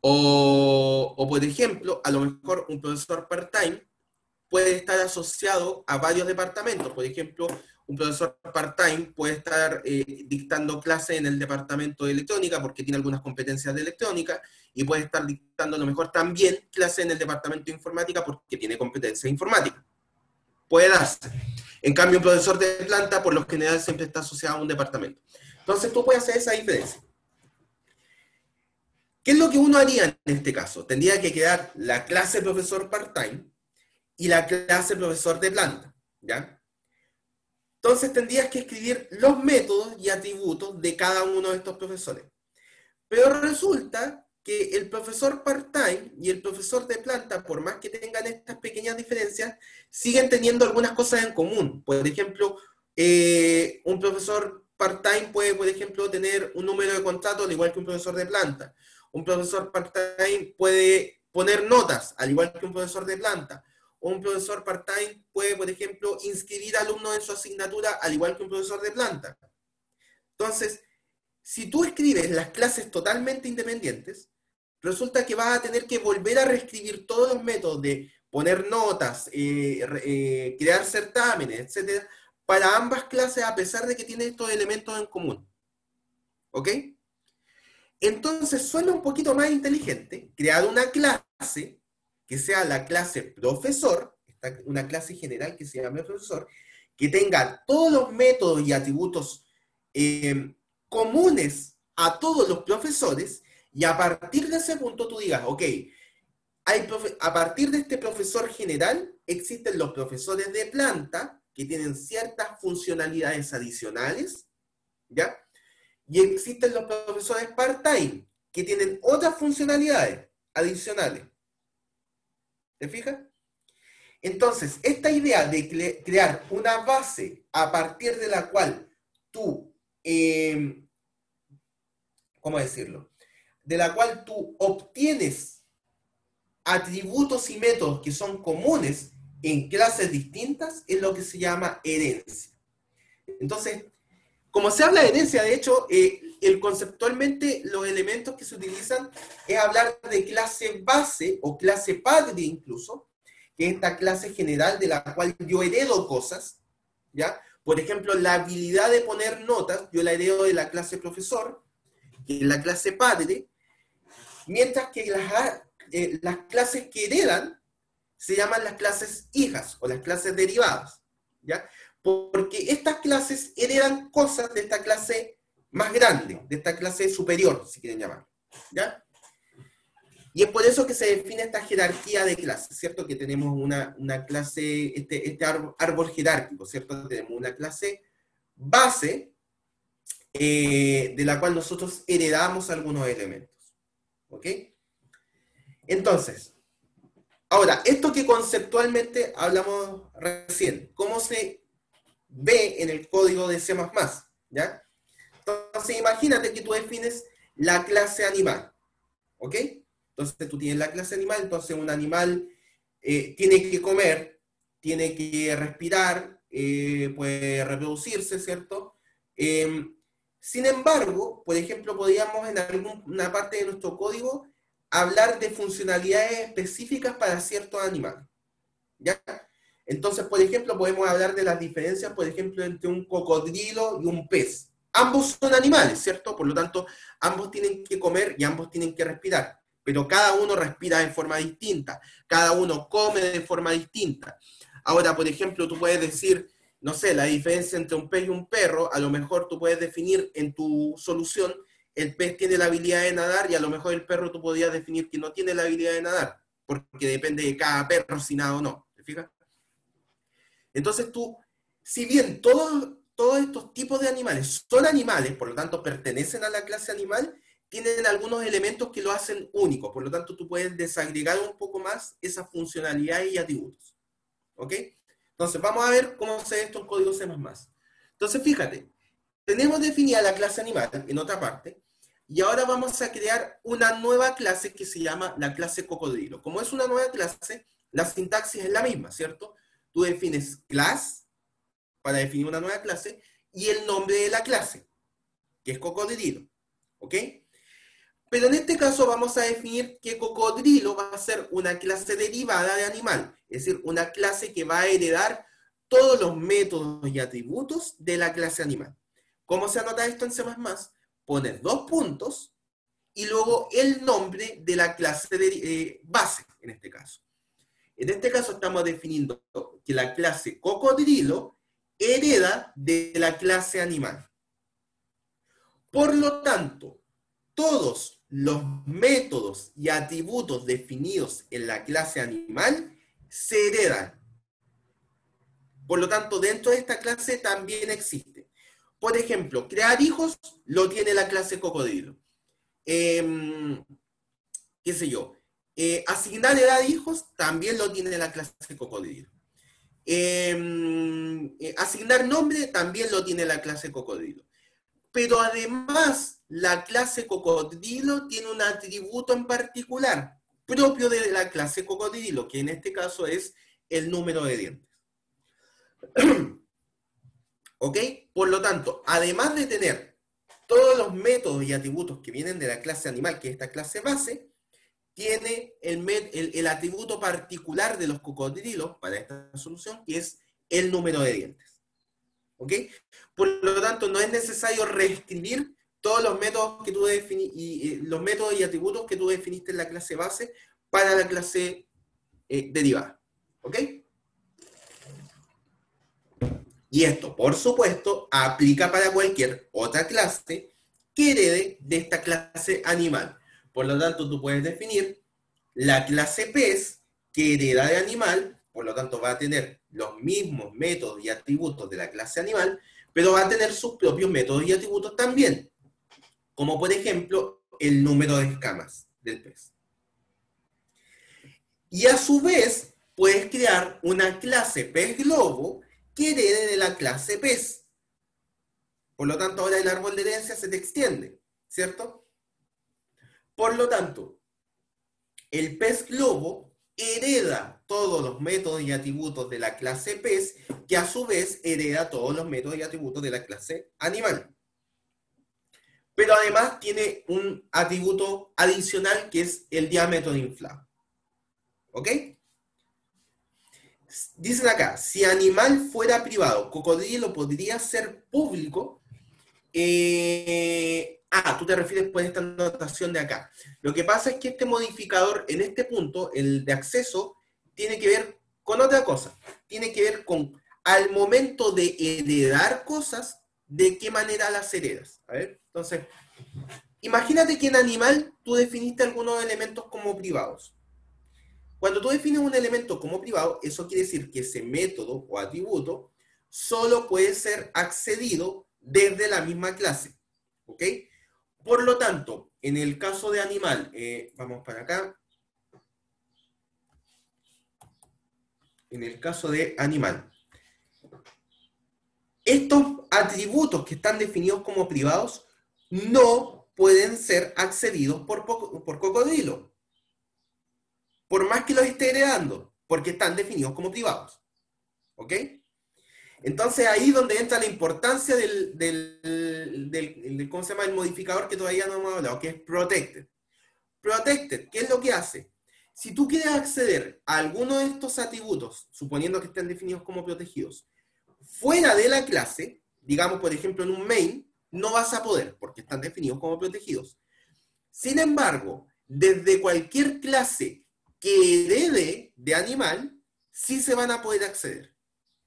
O, por ejemplo, a lo mejor un profesor part-time puede estar asociado a varios departamentos. Por ejemplo, un profesor part-time puede estar dictando clases en el departamento de electrónica porque tiene algunas competencias de electrónica, y puede estar dictando a lo mejor también clases en el departamento de informática porque tiene competencia de informática. Puede darse. En cambio, un profesor de planta, por lo general, siempre está asociado a un departamento. Entonces, tú puedes hacer esa diferencia. ¿Qué es lo que uno haría en este caso? Tendría que quedar la clase profesor part-time y la clase profesor de planta, ¿ya? Entonces tendrías que escribir los métodos y atributos de cada uno de estos profesores. Pero resulta que el profesor part-time y el profesor de planta, por más que tengan estas pequeñas diferencias, siguen teniendo algunas cosas en común. Por ejemplo, un profesor part-time puede, por ejemplo, tener un número de contrato al igual que un profesor de planta. Un profesor part-time puede poner notas, al igual que un profesor de planta. Un profesor part-time puede, por ejemplo, inscribir alumnos en su asignatura, al igual que un profesor de planta. Entonces, si tú escribes las clases totalmente independientes, resulta que vas a tener que volver a reescribir todos los métodos de poner notas, crear certámenes, etc., para ambas clases, a pesar de que tienen estos elementos en común. ¿Ok? Entonces, suena un poquito más inteligente crear una clase que sea la clase profesor, una clase general que se llame profesor, que tenga todos los métodos y atributos comunes a todos los profesores, y a partir de ese punto tú digas, ok, a partir de este profesor general existen los profesores de planta que tienen ciertas funcionalidades adicionales, ¿ya? Y existen los profesores part-time, que tienen otras funcionalidades adicionales. ¿Te fijas? Entonces, esta idea de crear una base a partir de la cual tú, ¿cómo decirlo? De la cual tú obtienes atributos y métodos que son comunes en clases distintas, es lo que se llama herencia. Entonces, como se habla de herencia, de hecho, conceptualmente los elementos que se utilizan es hablar de clase base o clase padre incluso, que es esta clase general de la cual yo heredo cosas, ¿ya? Por ejemplo, la habilidad de poner notas, yo la heredo de la clase profesor, que es la clase padre, mientras que las clases que heredan se llaman las clases hijas o las clases derivadas, ¿ya? Porque estas clases heredan cosas de esta clase más grande, de esta clase superior, si quieren llamar, ¿ya? Y es por eso que se define esta jerarquía de clases, ¿cierto? Que tenemos una clase, este árbol jerárquico, ¿cierto? Tenemos una clase base, de la cual nosotros heredamos algunos elementos, ¿ok? Entonces, ahora, esto que conceptualmente hablamos recién, ¿cómo se ve en el código de C++? ¿Ya? Entonces, imagínate que tú defines la clase animal, ¿ok? Entonces, tú tienes la clase animal, entonces un animal tiene que comer, tiene que respirar, puede reproducirse, ¿cierto? Sin embargo, por ejemplo, podríamos en alguna parte de nuestro código hablar de funcionalidades específicas para ciertos animales, ¿ya? Entonces, por ejemplo, podemos hablar de las diferencias, por ejemplo, entre un cocodrilo y un pez. Ambos son animales, ¿cierto? Por lo tanto, ambos tienen que comer y ambos tienen que respirar, pero cada uno respira de forma distinta, cada uno come de forma distinta. Ahora, por ejemplo, tú puedes decir, no sé, la diferencia entre un pez y un perro, a lo mejor tú puedes definir en tu solución, el pez tiene la habilidad de nadar y a lo mejor el perro tú podrías definir que no tiene la habilidad de nadar, porque depende de cada perro si nada o no, ¿te fijas? Entonces tú, si bien todos estos tipos de animales son animales, por lo tanto pertenecen a la clase animal, tienen algunos elementos que lo hacen único, por lo tanto tú puedes desagregar un poco más esas funcionalidades y atributos. ¿Ok? Entonces vamos a ver cómo se ve esto en código C++. Entonces fíjate, tenemos definida la clase animal en otra parte, y ahora vamos a crear una nueva clase que se llama la clase cocodrilo. Como es una nueva clase, la sintaxis es la misma, ¿cierto? Tú defines class para definir una nueva clase y el nombre de la clase, que es cocodrilo. ¿Ok? Pero en este caso vamos a definir que cocodrilo va a ser una clase derivada de animal, es decir, una clase que va a heredar todos los métodos y atributos de la clase animal. ¿Cómo se anota esto en C++? Pones 2 puntos y luego el nombre de la clase base, en este caso. En este caso estamos definiendo que la clase cocodrilo hereda de la clase animal. Por lo tanto, todos los métodos y atributos definidos en la clase animal se heredan. Por lo tanto, dentro de esta clase también existe. Por ejemplo, crear hijos lo tiene la clase cocodrilo. ¿Qué sé yo? Asignar edad de hijos también lo tiene la clase cocodrilo. Asignar nombre también lo tiene la clase cocodrilo. Pero además, la clase cocodrilo tiene un atributo en particular, propio de la clase cocodrilo, que en este caso es el número de dientes. ¿Ok? Por lo tanto, además de tener todos los métodos y atributos que vienen de la clase animal, que es esta clase base, tiene el atributo particular de los cocodrilos para esta solución, que es el número de dientes. ¿Ok? Por lo tanto, no es necesario reescribir todos los métodos que tú los métodos y atributos que tú definiste en la clase base para la clase derivada. ¿Ok? Y esto, por supuesto, aplica para cualquier otra clase que herede de esta clase animal. Por lo tanto, tú puedes definir la clase pez que hereda de animal, por lo tanto va a tener los mismos métodos y atributos de la clase animal, pero va a tener sus propios métodos y atributos también, como por ejemplo el número de escamas del pez. Y a su vez, puedes crear una clase pez globo que herede de la clase pez. Por lo tanto, ahora el árbol de herencia se te extiende, ¿cierto? Por lo tanto, el pez globo hereda todos los métodos y atributos de la clase pez, que a su vez hereda todos los métodos y atributos de la clase animal. Pero además tiene un atributo adicional que es el diámetro inflado. ¿Ok? Dicen acá, si animal fuera privado, cocodrilo podría ser público. Tú te refieres por esta anotación de acá. Lo que pasa es que este modificador, en este punto, el de acceso, tiene que ver con otra cosa. Tiene que ver con, al momento de heredar cosas, de qué manera las heredas. A ver, entonces, imagínate que en animal tú definiste algunos elementos como privados. Cuando tú defines un elemento como privado, eso quiere decir que ese método o atributo solo puede ser accedido desde la misma clase. ¿Ok? Por lo tanto, en el caso de animal, vamos para acá. En el caso de animal, estos atributos que están definidos como privados no pueden ser accedidos por cocodrilo. Por más que los esté heredando, porque están definidos como privados. ¿Ok? Entonces ahí es donde entra la importancia ¿cómo se llama? El modificador que todavía no hemos hablado, que es protected. Protected, ¿qué es lo que hace? Si tú quieres acceder a alguno de estos atributos, suponiendo que estén definidos como protegidos, fuera de la clase, digamos por ejemplo en un main, no vas a poder, porque están definidos como protegidos. Sin embargo, desde cualquier clase que herede de animal, sí se van a poder acceder.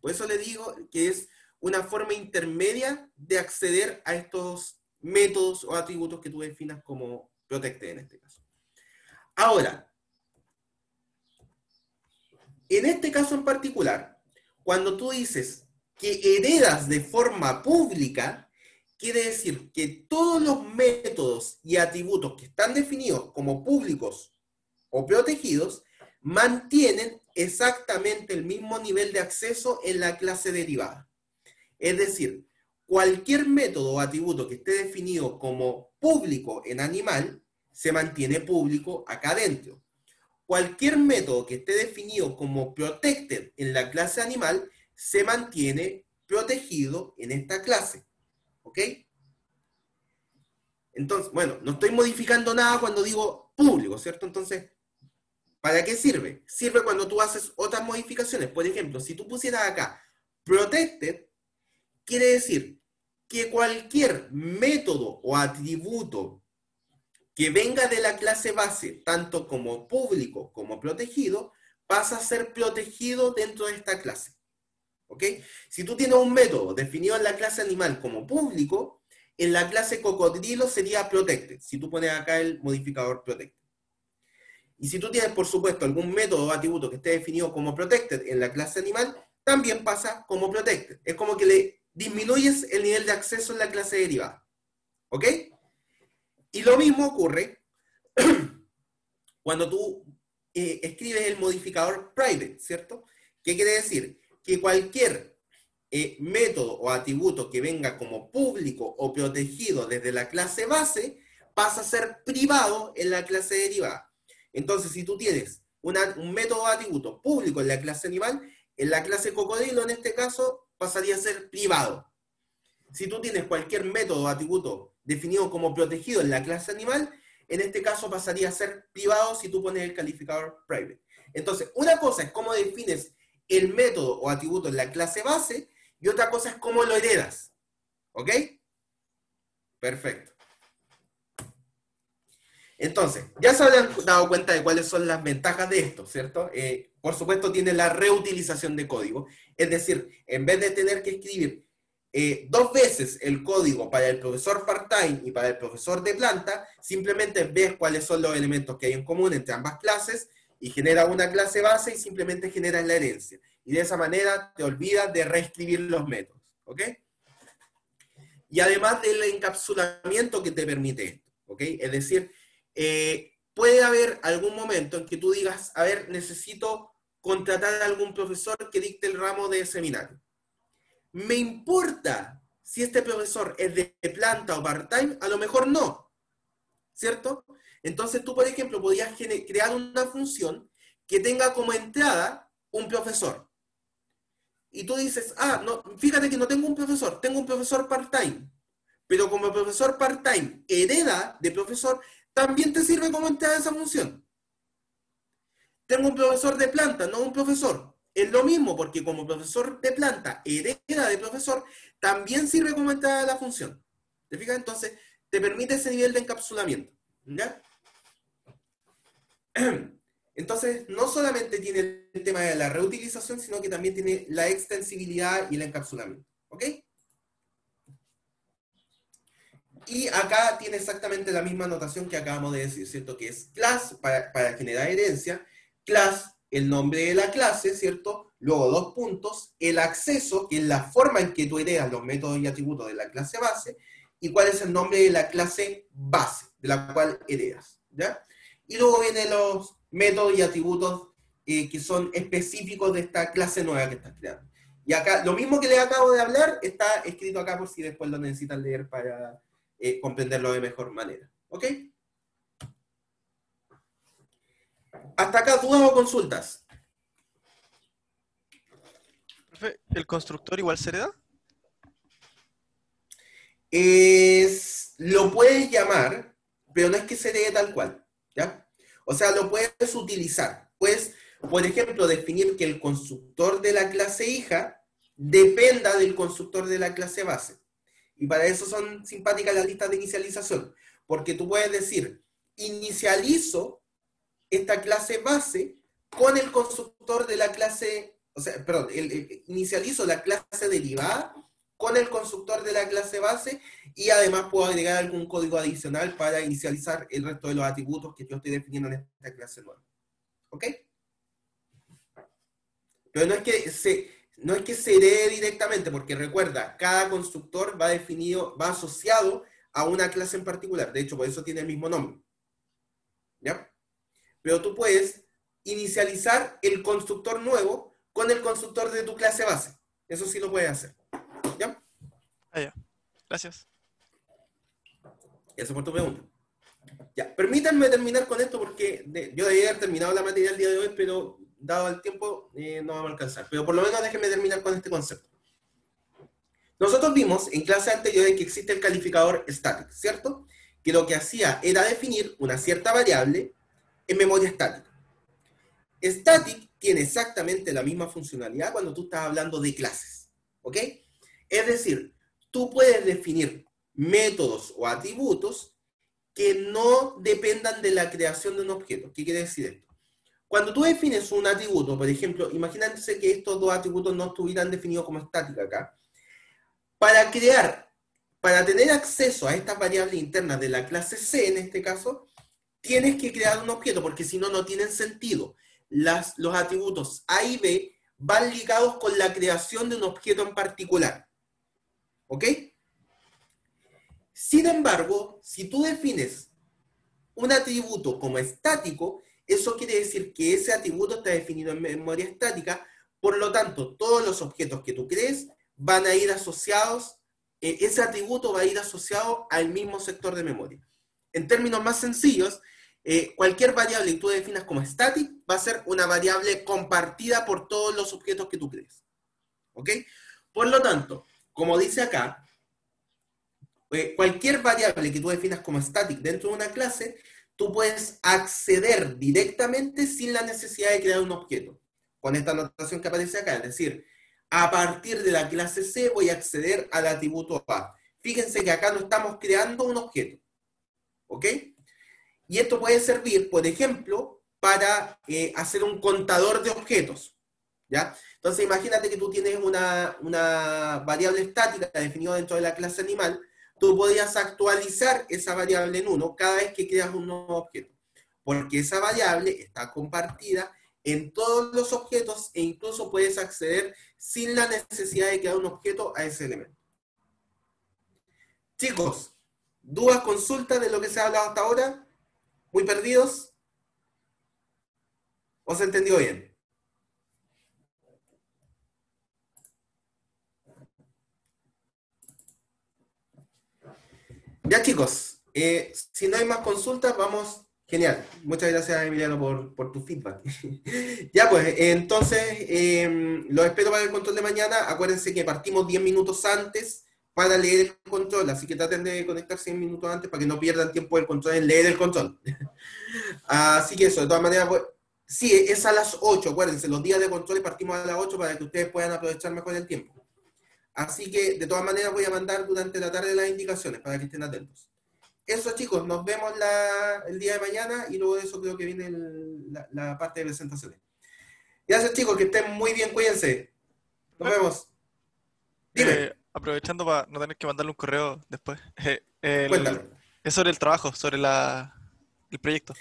Por eso le digo que es una forma intermedia de acceder a estos métodos o atributos que tú definas como protected en este caso. Ahora, en este caso en particular, cuando tú dices que heredas de forma pública, quiere decir que todos los métodos y atributos que están definidos como públicos o protegidos mantienen exactamente el mismo nivel de acceso en la clase derivada. Es decir, cualquier método o atributo que esté definido como público en animal, se mantiene público acá adentro. Cualquier método que esté definido como protected en la clase animal, se mantiene protegido en esta clase. ¿Ok? Entonces, bueno, no estoy modificando nada cuando digo público, ¿cierto? Entonces, ¿para qué sirve? Sirve cuando tú haces otras modificaciones. Por ejemplo, si tú pusieras acá protected, quiere decir que cualquier método o atributo que venga de la clase base, tanto como público como protegido, pasa a ser protegido dentro de esta clase. ¿Ok? Si tú tienes un método definido en la clase animal como público, en la clase cocodrilo sería protected, si tú pones acá el modificador protected. Y si tú tienes, por supuesto, algún método o atributo que esté definido como protected en la clase animal, también pasa como protected. Es como que le disminuyes el nivel de acceso en la clase derivada. ¿Ok? Y lo mismo ocurre cuando tú escribes el modificador private, ¿cierto? ¿Qué quiere decir? Que cualquier método o atributo que venga como público o protegido desde la clase base pasa a ser privado en la clase derivada. Entonces, si tú tienes un método o atributo público en la clase animal, en la clase cocodrilo, en este caso, pasaría a ser privado. Si tú tienes cualquier método o atributo definido como protegido en la clase animal, en este caso pasaría a ser privado si tú pones el calificador private. Entonces, una cosa es cómo defines el método o atributo en la clase base y otra cosa es cómo lo heredas. ¿Ok? Perfecto. Entonces, ya se habrán dado cuenta de cuáles son las ventajas de esto, ¿cierto? Por supuesto, tiene la reutilización de código. Es decir, en vez de tener que escribir 2 veces el código para el profesor part-time y para el profesor de planta, simplemente ves cuáles son los elementos que hay en común entre ambas clases y genera una clase base y simplemente generas la herencia. Y de esa manera te olvidas de reescribir los métodos. ¿Ok? Y además del encapsulamiento que te permite esto. ¿Ok? Es decir, puede haber algún momento en que tú digas, a ver, necesito contratar a algún profesor que dicte el ramo de seminario. ¿Me importa si este profesor es de planta o part-time? A lo mejor no, ¿cierto? Entonces tú, por ejemplo, podrías crear una función que tenga como entrada un profesor. Y tú dices, no, fíjate que no tengo un profesor, tengo un profesor part-time. Pero como el profesor part-time hereda de profesor, también te sirve como entrada esa función. Tengo un profesor de planta, no un profesor. Es lo mismo, porque como profesor de planta hereda de profesor, también sirve como entrada de la función. ¿Te fijas? Entonces, te permite ese nivel de encapsulamiento. ¿Ya? Entonces, no solamente tiene el tema de la reutilización, sino que también tiene la extensibilidad y el encapsulamiento. ¿Ok? Y acá tiene exactamente la misma notación que acabamos de decir, ¿cierto? Que es class para generar herencia, class, el nombre de la clase, ¿cierto? Luego 2 puntos, el acceso, que es la forma en que tú heredas los métodos y atributos de la clase base, y cuál es el nombre de la clase base, de la cual heredas, ¿ya? Y luego vienen los métodos y atributos que son específicos de esta clase nueva que estás creando. Y acá, lo mismo que les acabo de hablar, está escrito acá por si después lo necesitan leer para comprenderlo de mejor manera. ¿Ok? Hasta acá, ¿dudas o consultas? Profe, ¿el constructor igual se hereda? Lo puedes llamar, pero no es que se dé tal cual, ¿ya? O sea, lo puedes utilizar. Puedes, por ejemplo, definir que el constructor de la clase hija dependa del constructor de la clase base. Y para eso son simpáticas las listas de inicialización, porque tú puedes decir, inicializo esta clase base con el constructor de la clase, o sea, perdón, inicializo la clase derivada con el constructor de la clase base y además puedo agregar algún código adicional para inicializar el resto de los atributos que yo estoy definiendo en esta clase nueva. ¿Ok? Pero no es que se herede directamente, porque recuerda, cada constructor va definido, va asociado a una clase en particular. De hecho, por eso tiene el mismo nombre. ¿Ya? Pero tú puedes inicializar el constructor nuevo con el constructor de tu clase base. Eso sí lo puedes hacer. ¿Ya? Ah, ya. Gracias. Eso por tu pregunta. Ya, permítanme terminar con esto porque yo debería haber terminado la materia el día de hoy, pero dado el tiempo no vamos a alcanzar. Pero por lo menos déjenme terminar con este concepto. Nosotros vimos en clases anteriores que existe el calificador static, ¿cierto? Que lo que hacía era definir una cierta variable en memoria estática. Static tiene exactamente la misma funcionalidad cuando tú estás hablando de clases, ¿ok? Es decir, tú puedes definir métodos o atributos que no dependan de la creación de un objeto. ¿Qué quiere decir esto? Cuando tú defines un atributo, por ejemplo, imagínense que estos dos atributos no estuvieran definidos como estática acá. Para tener acceso a estas variables internas de la clase C, en este caso, tienes que crear un objeto, porque si no, no tienen sentido. Los atributos A y B van ligados con la creación de un objeto en particular. ¿Ok? Sin embargo, si tú defines un atributo como estático, eso quiere decir que ese atributo está definido en memoria estática, por lo tanto, todos los objetos que tú crees van a ir asociados, ese atributo va a ir asociado al mismo sector de memoria. En términos más sencillos, cualquier variable que tú definas como static va a ser una variable compartida por todos los objetos que tú crees. ¿Ok? Por lo tanto, como dice acá, cualquier variable que tú definas como static dentro de una clase, tú puedes acceder directamente sin la necesidad de crear un objeto. Con esta anotación que aparece acá, es decir, a partir de la clase C voy a acceder al atributo A. Fíjense que acá no estamos creando un objeto. ¿Ok? Y esto puede servir, por ejemplo, para hacer un contador de objetos. ¿Ya? Entonces imagínate que tú tienes una variable estática definida dentro de la clase animal. Tú podrías actualizar esa variable en 1 cada vez que creas un nuevo objeto. Porque esa variable está compartida en todos los objetos e incluso puedes acceder sin la necesidad de crear un objeto a ese elemento. Chicos, ¿dudas, consultas de lo que se ha hablado hasta ahora? ¿Muy perdidos? ¿O se entendió bien? Ya chicos, si no hay más consultas, vamos. Genial. Muchas gracias, Emiliano, por tu feedback. Ya pues, entonces, los espero para el control de mañana. Acuérdense que partimos 10 minutos antes para leer el control, así que traten de conectarse 10 minutos antes para que no pierdan tiempo del control en leer el control. Así que eso, de todas maneras, pues, sí, es a las 8, acuérdense, los días de control partimos a las 8 para que ustedes puedan aprovechar mejor el tiempo. Así que, de todas maneras, voy a mandar durante la tarde las indicaciones para que estén atentos. Eso, chicos, nos vemos el día de mañana y luego de eso creo que viene la parte de presentaciones. Gracias, chicos, que estén muy bien, cuídense. Nos vemos. Dime, Aprovechando para no tener que mandarle un correo después. cuéntame. Es sobre el trabajo, sobre el proyecto.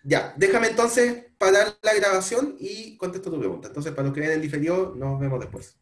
Ya, déjame entonces parar la grabación y contesto tu pregunta. Entonces, para los que ven en diferido, nos vemos después.